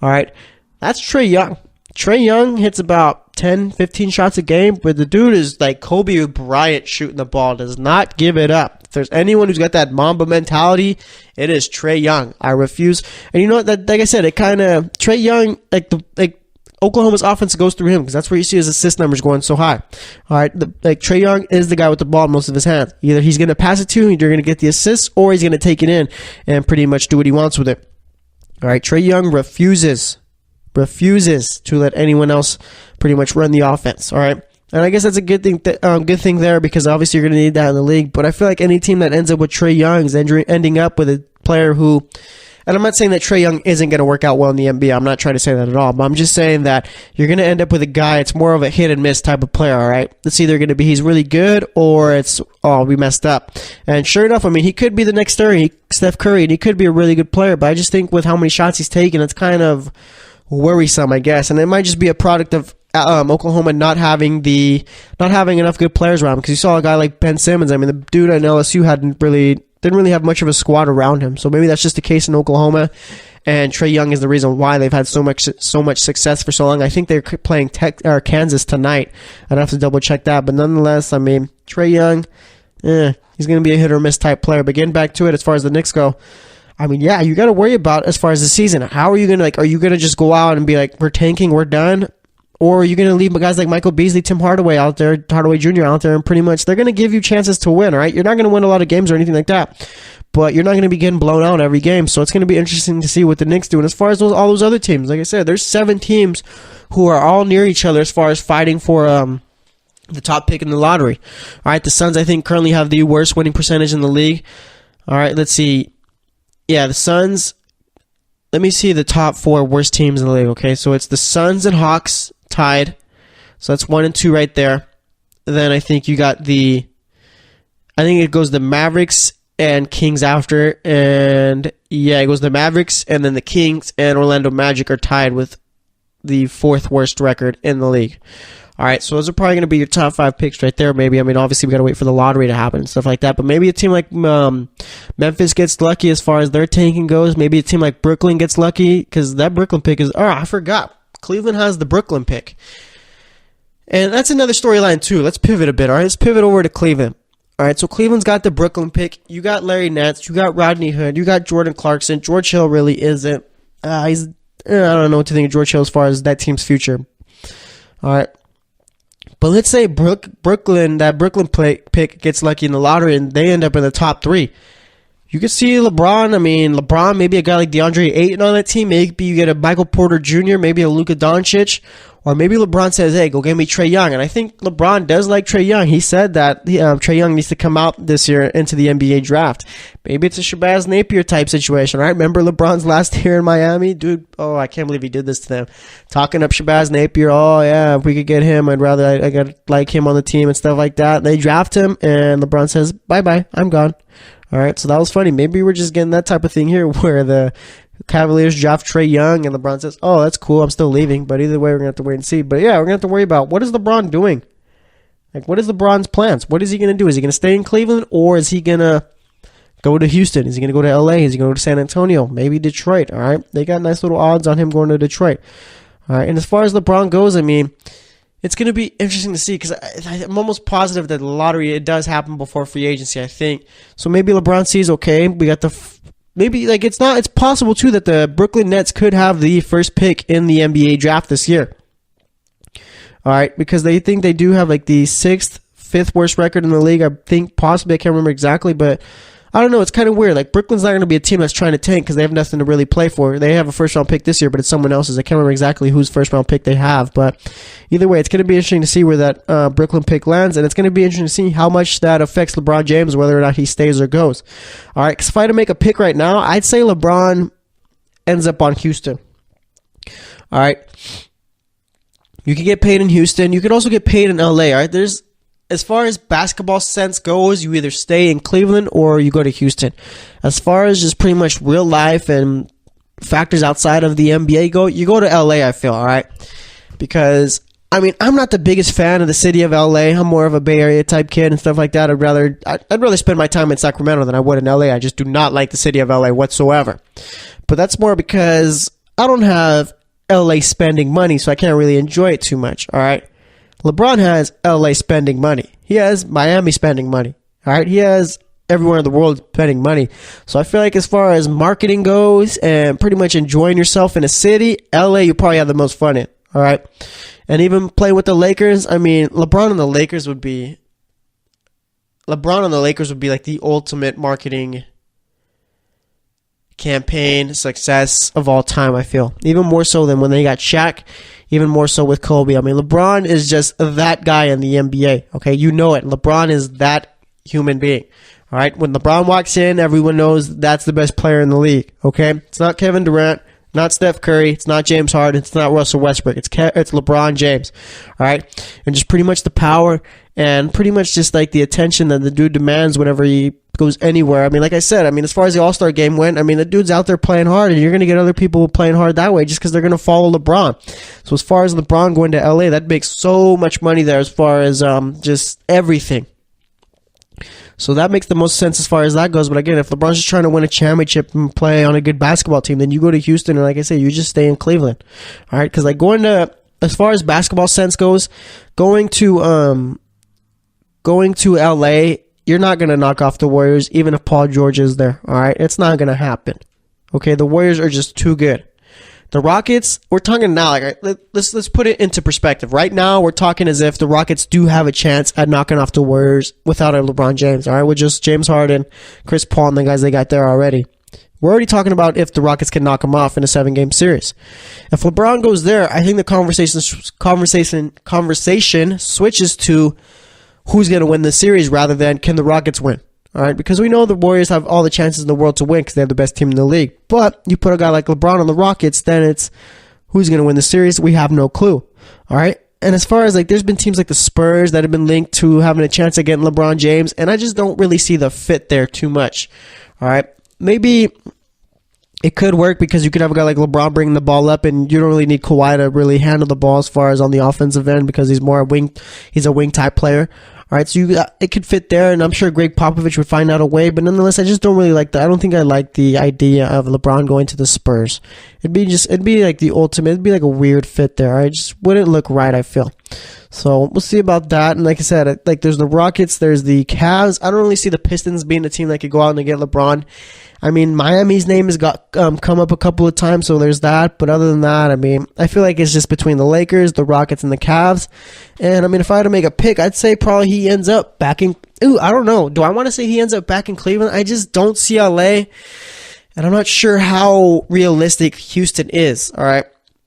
All right, that's Trae Young. Trae Young hits about 10, 15 shots a game, but the dude is like Kobe Bryant shooting the ball, does not give it up. If there's anyone who's got that Mamba mentality, it is Trae Young. I refuse. And you know what, that, like I said, it kind of, Trae Young, like Oklahoma's offense goes through him because that's where you see his assist numbers going so high. All right, Trae Young is the guy with the ball in most of his hands. Either he's going to pass it to him, you're going to get the assists, or he's going to take it in and pretty much do what he wants with it. All right, Trae Young refuses to let anyone else pretty much run the offense. All right, and I guess that's a good thing there because obviously you're going to need that in the league. But I feel like any team that ends up with Trae Young is ending up with a player who. And I'm not saying that Trae Young isn't going to work out well in the NBA. I'm not trying to say that at all. But I'm just saying that you're going to end up with a guy, it's more of a hit and miss type of player, all right? It's either going to be he's really good or it's, oh, we messed up. And sure enough, I mean, he could be the next Steph Curry, and he could be a really good player. But I just think with how many shots he's taken, it's kind of worrisome, I guess. And it might just be a product of Oklahoma not having enough good players around him. Because you saw a guy like Ben Simmons. I mean, the dude at LSU didn't really have much of a squad around him. So maybe that's just the case in Oklahoma, and Trae Young is the reason why they've had so much success for so long. I think they're playing Kansas tonight. I'd have to double check that, but nonetheless, I mean, Trae Young, he's going to be a hit or miss type player. But getting back to it, as far as the Knicks go, I mean, yeah, you got to worry about as far as the season. How are you going to are you going to just go out and be like, we're tanking, we're done? Or are you going to leave guys like Michael Beasley, Tim Hardaway Hardaway Jr. out there, and pretty much they're going to give you chances to win, all right? You're not going to win a lot of games or anything like that, but you're not going to be getting blown out every game, so it's going to be interesting to see what the Knicks do. And as far as all those other teams, like I said, there's 7 teams who are all near each other as far as fighting for the top pick in the lottery. All right, the Suns, I think, currently have the worst winning percentage in the league. All right, let's see. Yeah, the Suns, let me see the top 4 worst teams in the league, okay? So it's the Suns and Hawks tied. So that's 1 and 2 right there. Then I think you got I think it goes the Mavericks and Kings after. And yeah, it goes the Mavericks, and then the Kings and Orlando Magic are tied with the 4th worst record in the league. All right, so those are probably going to be your top 5 picks right there, maybe. I mean, obviously, we got to wait for the lottery to happen and stuff like that. But maybe a team like Memphis gets lucky as far as their tanking goes. Maybe a team like Brooklyn gets lucky because that Brooklyn pick is... Oh, I forgot. Cleveland has the Brooklyn pick. And that's another storyline, too. Let's pivot a bit, all right? Let's pivot over to Cleveland. All right, so Cleveland's got the Brooklyn pick. You got Larry Nance. You got Rodney Hood. You got Jordan Clarkson. George Hill really isn't. I don't know what to think of George Hill as far as that team's future. All right. But let's say Brooklyn pick gets lucky in the lottery and they end up in the top 3. You could see LeBron. I mean, LeBron, maybe a guy like DeAndre Ayton on that team. Maybe you get a Michael Porter Jr., maybe a Luka Doncic. Or maybe LeBron says, hey, go get me Trae Young. And I think LeBron does like Trae Young. He said that Trae Young needs to come out this year into the NBA draft. Maybe it's a Shabazz Napier type situation, right? Remember LeBron's last year in Miami? Dude, oh, I can't believe he did this to them. Talking up Shabazz Napier. Oh, yeah, if we could get him, I'd rather I got like him on the team and stuff like that. They draft him, and LeBron says, bye-bye, I'm gone. All right, so that was funny. Maybe we're just getting that type of thing here where the Cavaliers draft Trae Young and LeBron says, oh, that's cool, I'm still leaving. But either way, we're going to have to wait and see. But yeah, we're going to have to worry about what is LeBron doing? Like, what is LeBron's plans? What is he going to do? Is he going to stay in Cleveland, or is he going to go to Houston? Is he going to go to LA? Is he going to go to San Antonio? Maybe Detroit, all right? They got nice little odds on him going to Detroit. All right, and as far as LeBron goes, I mean, it's going to be interesting to see because I'm almost positive that the lottery, it does happen before free agency, I think. So maybe LeBron sees, okay, we got it's possible too that the Brooklyn Nets could have the first pick in the NBA draft this year. All right, because they think they do have like the 5th worst record in the league. I think possibly, I can't remember exactly, but I don't know. It's kind of weird. Like, Brooklyn's not going to be a team that's trying to tank because they have nothing to really play for. They have a first-round pick this year, but it's someone else's. I can't remember exactly whose first-round pick they have. But either way, it's going to be interesting to see where that Brooklyn pick lands, and it's going to be interesting to see how much that affects LeBron James, whether or not he stays or goes. All right, because if I had to make a pick right now, I'd say LeBron ends up on Houston. All right. You can get paid in Houston. You can also get paid in LA. All right, as far as basketball sense goes, you either stay in Cleveland or you go to Houston. As far as just pretty much real life and factors outside of the NBA go, you go to LA, I feel, all right? Because, I mean, I'm not the biggest fan of the city of LA. I'm more of a Bay Area type kid and stuff like that. I'd rather spend my time in Sacramento than I would in LA. I just do not like the city of LA whatsoever. But that's more because I don't have LA spending money, so I can't really enjoy it too much, all right? LeBron has LA spending money. He has Miami spending money, all right? He has everywhere in the world spending money. So I feel like as far as marketing goes and pretty much enjoying yourself in a city, LA you probably have the most fun in, all right? And even playing with the Lakers, I mean, LeBron on the Lakers would be like the ultimate marketing campaign success of all time, I feel. Even more so than when they got Shaq, even more so with Kobe. I mean, LeBron is just that guy in the NBA, okay? You know it. LeBron is that human being, all right? When LeBron walks in, everyone knows that's the best player in the league, okay? It's not Kevin Durant, not Steph Curry, it's not James Harden, it's not Russell Westbrook, it's LeBron James, all right? And just pretty much the power and pretty much just like the attention that the dude demands whenever he goes anywhere. I mean, like I said, I mean, as far as the All-Star game went, I mean, the dude's out there playing hard, and you're going to get other people playing hard that way just because they're going to follow LeBron. So as far as LeBron going to LA, that makes so much money there as far as just everything. So that makes the most sense as far as that goes. But again, if LeBron's just trying to win a championship and play on a good basketball team, then you go to Houston, and like I say, you just stay in Cleveland. All right? Because like as far as basketball sense goes, going to LA, you're not going to knock off the Warriors even if Paul George is there. All right? It's not going to happen. Okay? The Warriors are just too good. The Rockets, we're talking now, like, let's put it into perspective. Right now, we're talking as if the Rockets do have a chance at knocking off the Warriors without a LeBron James, all right? With just James Harden, Chris Paul, and the guys they got there already. We're already talking about if the Rockets can knock them off in a 7-game series. If LeBron goes there, I think the conversation switches to who's going to win the series rather than can the Rockets win. All right, because we know the Warriors have all the chances in the world to win because they have the best team in the league. But you put a guy like LeBron on the Rockets, then it's who's going to win the series? We have no clue. All right, and as far as like, there's been teams like the Spurs that have been linked to having a chance at getting LeBron James, and I just don't really see the fit there too much. All right, maybe it could work because you could have a guy like LeBron bringing the ball up, and you don't really need Kawhi to really handle the ball as far as on the offensive end because he's a wing type player. All right, so it could fit there, and I'm sure Greg Popovich would find out a way, but nonetheless, I just don't really like that. I don't think I like the idea of LeBron going to the Spurs. It'd be like the ultimate, it'd be like a weird fit there. I just wouldn't look right, I feel. So we'll see about that. And like I said, like there's the Rockets, there's the Cavs. I don't really see the Pistons being a team that could go out and get LeBron. I mean, Miami's name has come up a couple of times, so there's that. But other than that, I mean, I feel like it's just between the Lakers, the Rockets, and the Cavs. And I mean, if I had to make a pick, I'd say probably he ends up back in. I don't know. Do I want to say he ends up back in Cleveland? I just don't see LA, and I'm not sure how realistic Houston is. All right,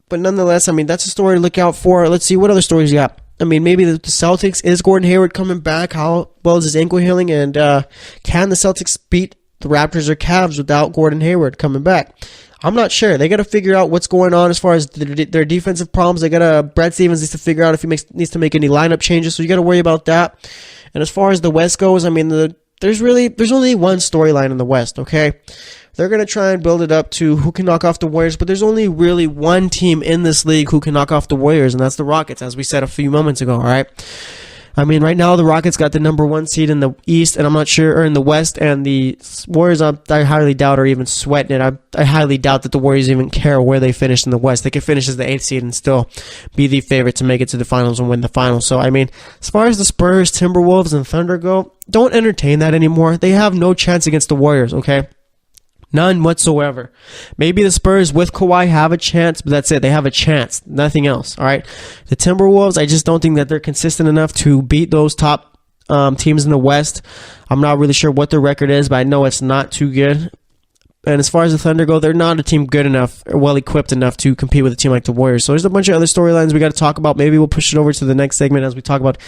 but nonetheless, I mean, that's a story to look out for. Let's see what other stories you got. I mean, maybe the Celtics, is Gordon Hayward coming back? How well is his ankle healing? And can the Celtics beat the Raptors or Cavs without Gordon Hayward coming back? I'm not sure. They got to figure out what's going on as far as their defensive problems. Brad Stevens needs to figure out if he needs to make any lineup changes, so you got to worry about that. And as far as the West goes, I mean, there's only one storyline in the West, okay? They're going to try and build it up to who can knock off the Warriors, but there's only really one team in this league who can knock off the Warriors, and that's the Rockets, as we said a few moments ago, all right? I mean, right now the Rockets got the number 1 seed in the East, and I'm not sure, or in the West, and the Warriors, I highly doubt are even sweating it. I highly doubt that the Warriors even care where they finish in the West. They could finish as the 8th seed and still be the favorite to make it to the finals and win the finals. So, I mean, as far as the Spurs, Timberwolves, and Thunder go, don't entertain that anymore. They have no chance against the Warriors, okay? None whatsoever. Maybe the Spurs with Kawhi have a chance, but that's it. They have a chance. Nothing else. All right. The Timberwolves, I just don't think that they're consistent enough to beat those top teams in the West. I'm not really sure what their record is, but I know it's not too good. And as far as the Thunder go, they're not a team good enough or well-equipped enough to compete with a team like the Warriors. So there's a bunch of other storylines we got to talk about. Maybe we'll push it over to the next segment as we talk about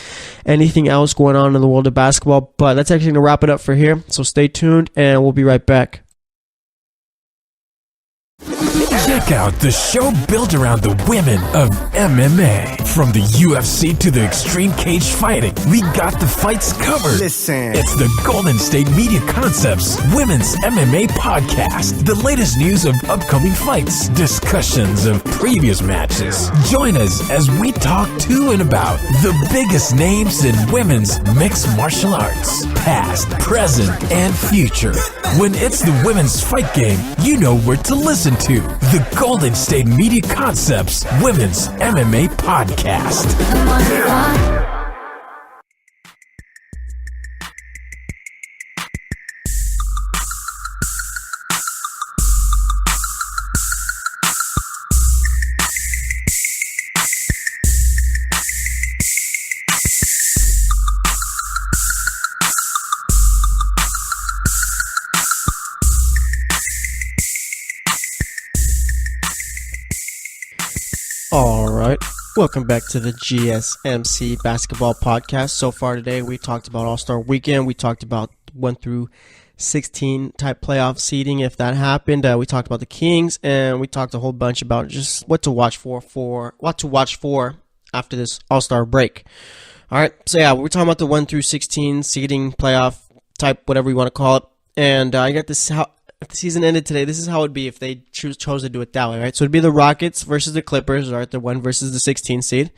anything else going on in the world of basketball. But that's actually going to wrap it up for here. So stay tuned, and we'll be right back. Check out the show built around the women of MMA. From the UFC to the extreme cage fighting, we got the fights covered. Listen. It's the Golden State Media Concepts Women's MMA Podcast. The latest news of upcoming fights, discussions of previous matches. Join us as we talk to and about the biggest names in women's mixed martial arts, past, present, and future. When it's the women's fight game, you know where to listen to. The the Golden State Media Concepts Women's MMA Podcast. All right, welcome back to the GSMC Basketball Podcast. So far today, we talked about All-Star Weekend. We talked about 1 through 16 type playoff seeding, if that happened. We talked about the Kings, and we talked a whole bunch about just what to watch for after this All-Star break. All right, so yeah, we're talking about the 1 through 16 seeding playoff type, whatever you want to call it. And I got this. If the season ended today, this is how it would be if they chose to do it that way, right? So it'd be the Rockets versus the Clippers, right? The 1 versus the 16 seed.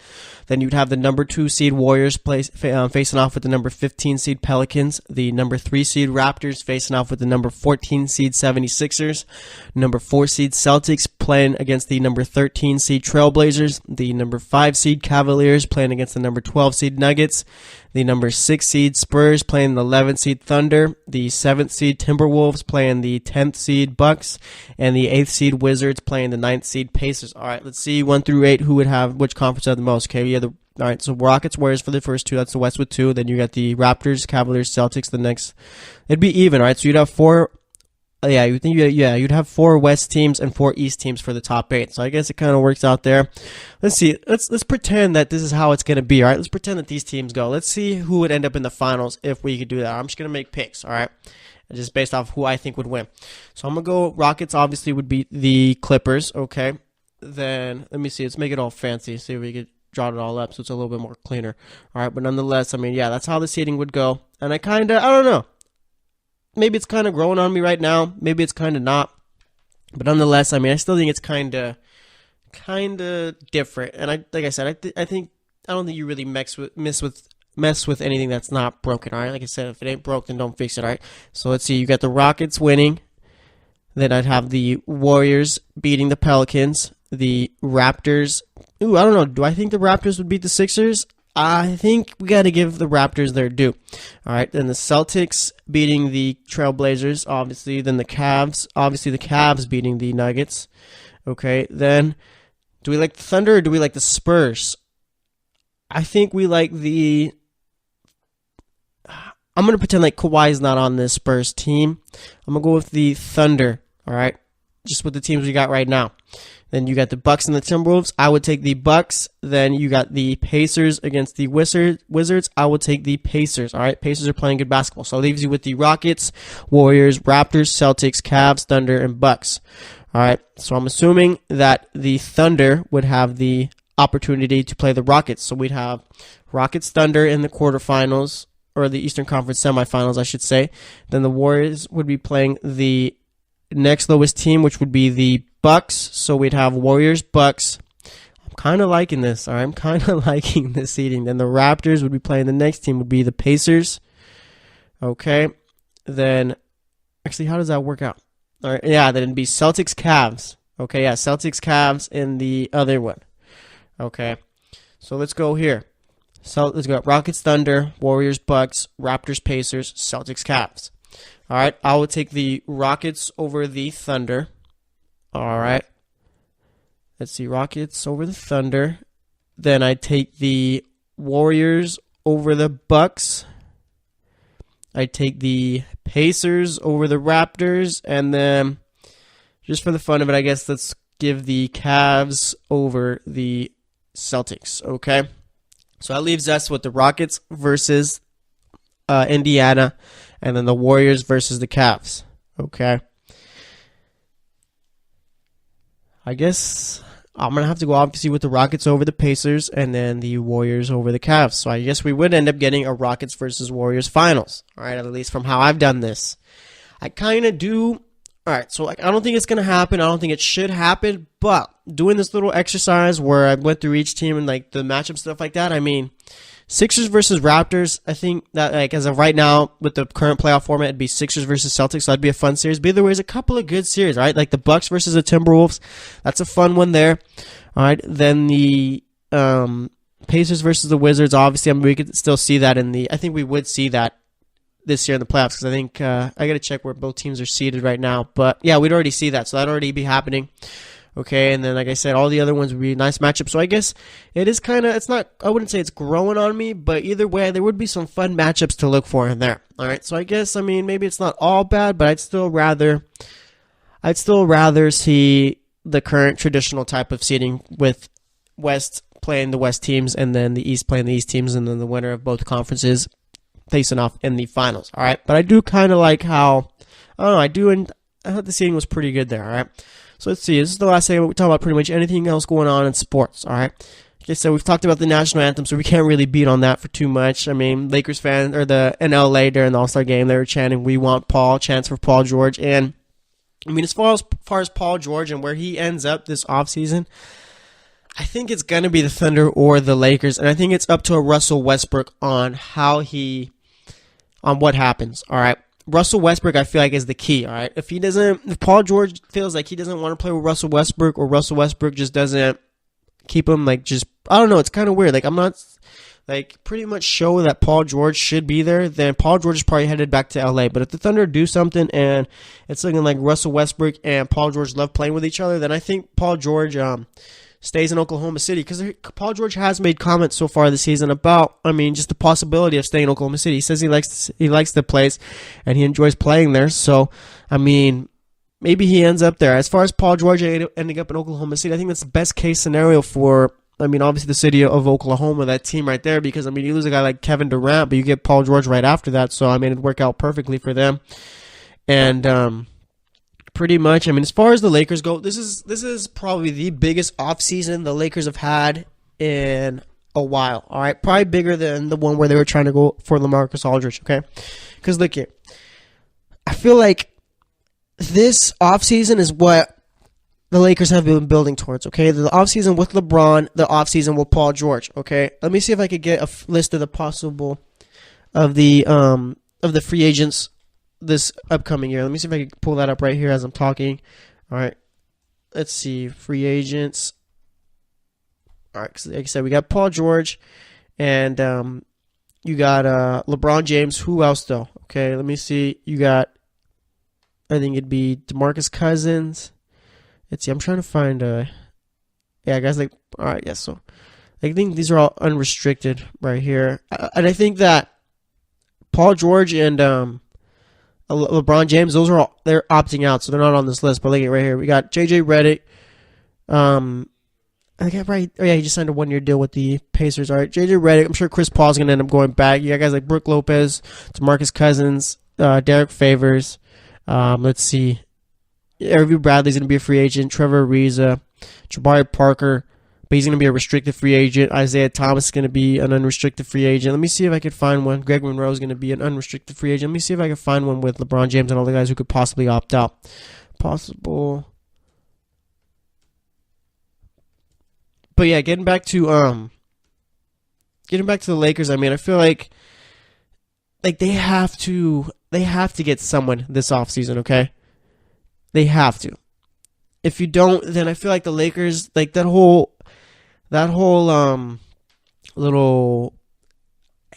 Then you'd have the number 2 seed Warriors facing off with the number 15 seed Pelicans. The number 3 seed Raptors facing off with the number 14 seed 76ers. Number 4 seed Celtics playing against the number 13 seed Trailblazers. The number 5 seed Cavaliers playing against the number 12 seed Nuggets. The number 6 seed Spurs playing the 11th seed Thunder. The 7th seed Timberwolves playing the 10th seed Bucks. And the 8th seed Wizards playing the 9th seed Pacers. All right, let's see 1 through 8 who would have which conference have the most. Okay, all right, so Rockets, Warriors for the first 2. That's the West with 2. Then you got the Raptors, Cavaliers, Celtics. The next, it'd be even, all right? So you'd have 4. You'd have 4 West teams and 4 East teams for the top 8. So I guess it kind of works out there. Let's see. Let's pretend that this is how it's going to be, all right? Let's pretend that these teams go. Let's see who would end up in the finals if we could do that. I'm just going to make picks, all right? Just based off who I think would win. So I'm going to go Rockets obviously would beat the Clippers, okay? Then, let me see. Let's make it all fancy. See if we could draw it all up so it's a little bit more cleaner. All right, but nonetheless, I mean, yeah, that's how the seeding would go. And I don't know. Maybe it's kind of growing on me right now. Maybe it's kind of not. But nonetheless, I mean, I still think it's kind of different. And like I said, I don't think you really mess with anything that's not broken. All right, like I said, if it ain't broke, then don't fix it. All right. So let's see. You got the Rockets winning. Then I'd have the Warriors beating the Pelicans. The Raptors. I don't know. Do I think the Raptors would beat the Sixers? I think we got to give the Raptors their due. All right, then the Celtics beating the Trailblazers, obviously. Then the Cavs, obviously the Cavs beating the Nuggets. Okay, then do we like the Thunder or do we like the Spurs? I think we like the... I'm going to pretend like Kawhi's not on this Spurs team. I'm going to go with the Thunder, all right? Just with the teams we got right now. Then you got the Bucks and the Timberwolves. I would take the Bucks. Then you got the Pacers against the Wizards. I would take the Pacers. All right, Pacers are playing good basketball. So it leaves you with the Rockets, Warriors, Raptors, Celtics, Cavs, Thunder, and Bucks. All right, so I'm assuming that the Thunder would have the opportunity to play the Rockets. So we'd have Rockets, Thunder in the quarterfinals, or the Eastern Conference semifinals, I should say. Then the Warriors would be playing the next lowest team, which would be the Bucks. So we'd have Warriors, Bucks. I'm kind of liking this. All right, I'm kind of liking this seeding. Then the Raptors would be playing the next team would be the Pacers. Okay. Then, actually, how does that work out? All right, yeah, then it'd be Celtics, Cavs. Okay, yeah, Celtics, Cavs in the other one. Okay, so let's go here. So let's go Rockets, Thunder, Warriors, Bucks, Raptors, Pacers, Celtics, Cavs. All right, I will take the Rockets over the Thunder. All right. Let's see, Rockets over the Thunder. Then I take the Warriors over the Bucks. I take the Pacers over the Raptors. And then, just for the fun of it, I guess let's give the Cavs over the Celtics. Okay? So that leaves us with the Rockets versus Indiana. And then the Warriors versus the Cavs. Okay? I guess I'm going to have to go obviously with the Rockets over the Pacers and then the Warriors over the Cavs. So I guess we would end up getting a Rockets versus Warriors finals. All right, at least from how I've done this. I kind of do. All right, so I don't think it's going to happen. I don't think it should happen. But doing this little exercise where I went through each team and like the matchup stuff like that, I mean, Sixers versus Raptors, I think that, like, as of right now, with the current playoff format, it'd be Sixers versus Celtics, so that'd be a fun series. But either way, there's a couple of good series, right? Like the Bucks versus the Timberwolves, that's a fun one there. All right, then the Pacers versus the Wizards, obviously, I mean, we could still see that I think we would see that this year in the playoffs, because I think, I got to check where both teams are seated right now. But yeah, we'd already see that, so that'd already be happening. Okay, and then like I said, all the other ones would be a nice matchup. So I guess it is kind of, it's not, I wouldn't say it's growing on me, but either way, there would be some fun matchups to look for in there. All right, so I guess, I mean, maybe it's not all bad, but I'd still rather see the current traditional type of seeding with West playing the West teams and then the East playing the East teams, and then the winner of both conferences facing off in the finals. All right, but I do kind of like how, I don't know, I thought the seeding was pretty good there. All right. So let's see, this is the last segment. We talk about pretty much anything else going on in sports, all right? Okay, so we've talked about the national anthem, so we can't really beat on that for too much. I mean, Lakers fans, or in LA during the All-Star game, they were chanting, "We want Paul," chants for Paul George. And, I mean, as far as Paul George and where he ends up this offseason, I think it's going to be the Thunder or the Lakers, and I think it's up to Russell Westbrook on what happens, all right? Russell Westbrook, I feel like, is the key, all right? If Paul George feels like he doesn't want to play with Russell Westbrook, or Russell Westbrook just doesn't keep him, like, just, I don't know, it's kind of weird. Like, I'm not, like, pretty much show that Paul George should be there, then Paul George is probably headed back to LA. But if the Thunder do something and it's looking like Russell Westbrook and Paul George love playing with each other, then I think Paul George stays in Oklahoma City, because Paul George has made comments so far this season about, I mean, just the possibility of staying in Oklahoma City. He says he likes the place and he enjoys playing there. So, I mean, maybe he ends up there. As far as Paul George ending up in Oklahoma City, I think that's the best case scenario for, I mean, obviously the city of Oklahoma, that team right there, because, I mean, you lose a guy like Kevin Durant, but you get Paul George right after that. So, I mean, it'd work out perfectly for them. And, pretty much, I mean, as far as the Lakers go, this is probably the biggest offseason the Lakers have had in a while, all right? Probably bigger than the one where they were trying to go for LaMarcus Aldridge, okay? Because, look here, I feel like this offseason is what the Lakers have been building towards, okay? The offseason with LeBron, the offseason with Paul George, okay? Let me see if I could get a list of the possible, of the free agents this upcoming year. Let me see if I can pull that up right here as I'm talking. All right. Let's see. Free agents. All right. So like I said, we got Paul George and you got LeBron James. Who else, though? Okay. Let me see. You got, I think it'd be DeMarcus Cousins. Let's see. I'm trying to find, yeah, guys, like, all right. Yeah. So I think these are all unrestricted right here. And I think that Paul George and, LeBron James, those are all, they're opting out, so they're not on this list. But look at it right here. We got JJ Redick. I got right. Oh yeah, he just signed a 1-year deal with the Pacers. All right, JJ Redick. I'm sure Chris Paul's gonna end up going back. You got guys like Brook Lopez, DeMarcus Cousins, Derek Favors. Let's see. Avery Bradley's gonna be a free agent. Trevor Ariza, Jabari Parker. But he's going to be a restricted free agent. Isaiah Thomas is going to be an unrestricted free agent. Let me see if I could find one. Greg Monroe is going to be an unrestricted free agent. Let me see if I can find one with LeBron James and all the guys who could possibly opt out. Possible. But yeah, getting back to the Lakers, I mean, I feel like they have to get someone this offseason, okay? They have to. If you don't, then I feel like the Lakers, like that whole little,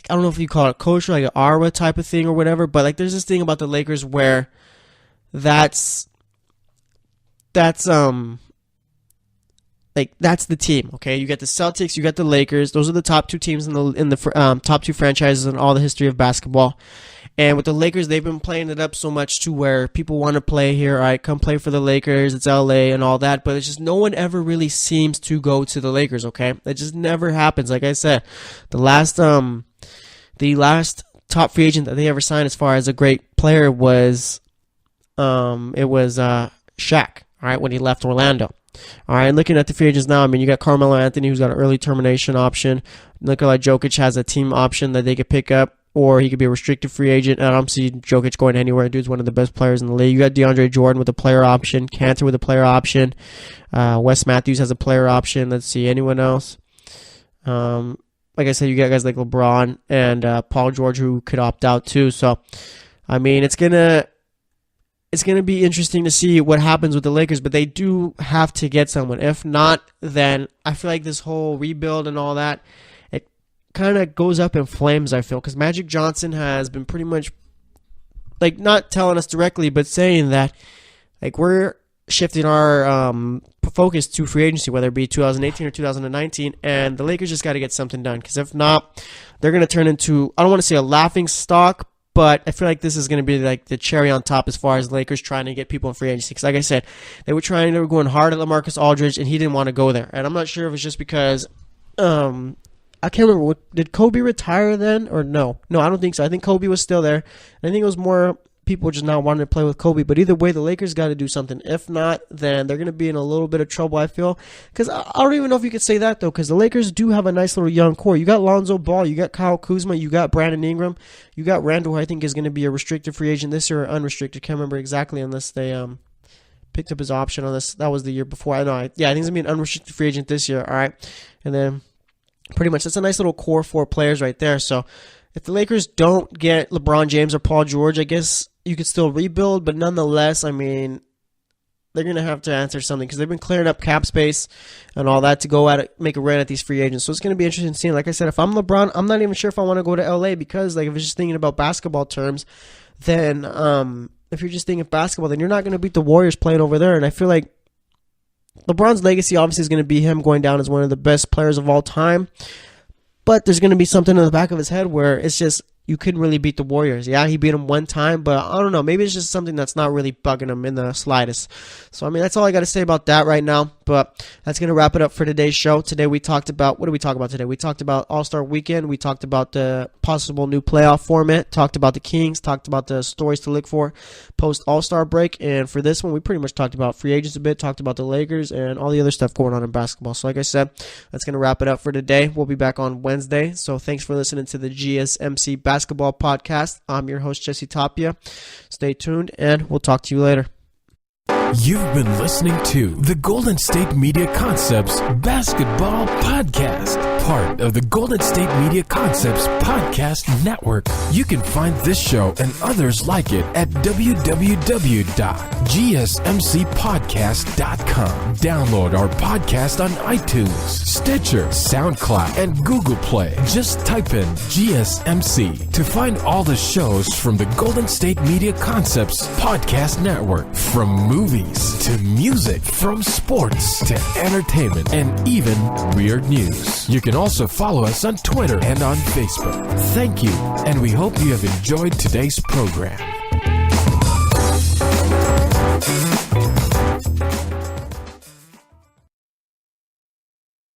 I don't know if you call it kosher, like an Arwa type of thing or whatever, but like there's this thing about the Lakers where that's the team, okay? You got the Celtics, you got the Lakers. Those are the top two teams in the top two franchises in all the history of basketball. And with the Lakers, they've been playing it up so much to where people want to play here. All right, come play for the Lakers. It's LA and all that. But it's just no one ever really seems to go to the Lakers, okay? That just never happens. Like I said, the last top free agent that they ever signed as far as a great player was Shaq, all right, when he left Orlando. All right, looking at the free agents now, I mean, you got Carmelo Anthony, who's got an early termination option. Nikola Jokic has a team option that they could pick up, or he could be a restricted free agent. I don't see Jokic going anywhere. Dude's one of the best players in the league. You got DeAndre Jordan with a player option, Cantor with a player option. Wes Matthews has a player option. Let's see, anyone else? like I said, you got guys like LeBron and Paul George who could opt out too. So, I mean, it's gonna be interesting to see what happens with the Lakers, but they do have to get someone. If not, then I feel like this whole rebuild and all that, it kind of goes up in flames, I feel, because Magic Johnson has been pretty much, like, not telling us directly, but saying that, like, we're shifting our focus to free agency, whether it be 2018 or 2019, and the Lakers just got to get something done, because if not, they're going to turn into, I don't want to say a laughing stock, but I feel like this is going to be like the cherry on top as far as Lakers trying to get people in free agency. Because like I said, they were going hard at LaMarcus Aldridge, and he didn't want to go there. And I'm not sure if it's just because, I can't remember, did Kobe retire then or no? No, I don't think so. I think Kobe was still there. I think it was more people just not wanting to play with Kobe. But either way, the Lakers got to do something. If not, then they're going to be in a little bit of trouble, I feel. Because I don't even know if you could say that, though, because the Lakers do have a nice little young core. You got Lonzo Ball, you got Kyle Kuzma, you got Brandon Ingram, you got Randall, who I think is going to be a restricted free agent this year or unrestricted. Can't remember exactly unless they picked up his option on this. That was the year before. I think he's going to be an unrestricted free agent this year, all right? And then pretty much that's a nice little core 4 players right there. So if the Lakers don't get LeBron James or Paul George, I guess you could still rebuild, but nonetheless, I mean, they're going to have to answer something because they've been clearing up cap space and all that to go at it, make a run at these free agents. So it's going to be interesting seeing. Like I said, if I'm LeBron, I'm not even sure if I want to go to LA because, like, if it's just thinking about basketball terms, then if you're just thinking of basketball, then you're not going to beat the Warriors playing over there. And I feel like LeBron's legacy obviously is going to be him going down as one of the best players of all time. But there's going to be something in the back of his head where it's just, you couldn't really beat the Warriors. Yeah, he beat them one time, but I don't know. Maybe it's just something that's not really bugging him in the slightest. So, I mean, that's all I got to say about that right now. But that's going to wrap it up for today's show. Today we talked about, what did we talk about today? We talked about All-Star Weekend. We talked about the possible new playoff format. Talked about the Kings. Talked about the stories to look for post-All-Star break. And for this one, we pretty much talked about free agents a bit. Talked about the Lakers and all the other stuff going on in basketball. So, like I said, that's going to wrap it up for today. We'll be back on Wednesday. So, thanks for listening to the GSMC Basketball Podcast. I'm your host, Jesse Tapia. Stay tuned, and we'll talk to you later. You've been listening to the Golden State Media Concepts Basketball Podcast, part of the Golden State Media Concepts Podcast Network. You can find this show and others like it at www.gsmcpodcast.com. Download our podcast on iTunes, Stitcher, SoundCloud, and Google Play. Just type in GSMC to find all the shows from the Golden State Media Concepts Podcast Network, from movies to music, from sports to entertainment, and even weird news. You can also follow us on Twitter and on Facebook. Thank you, and we hope you have enjoyed today's program.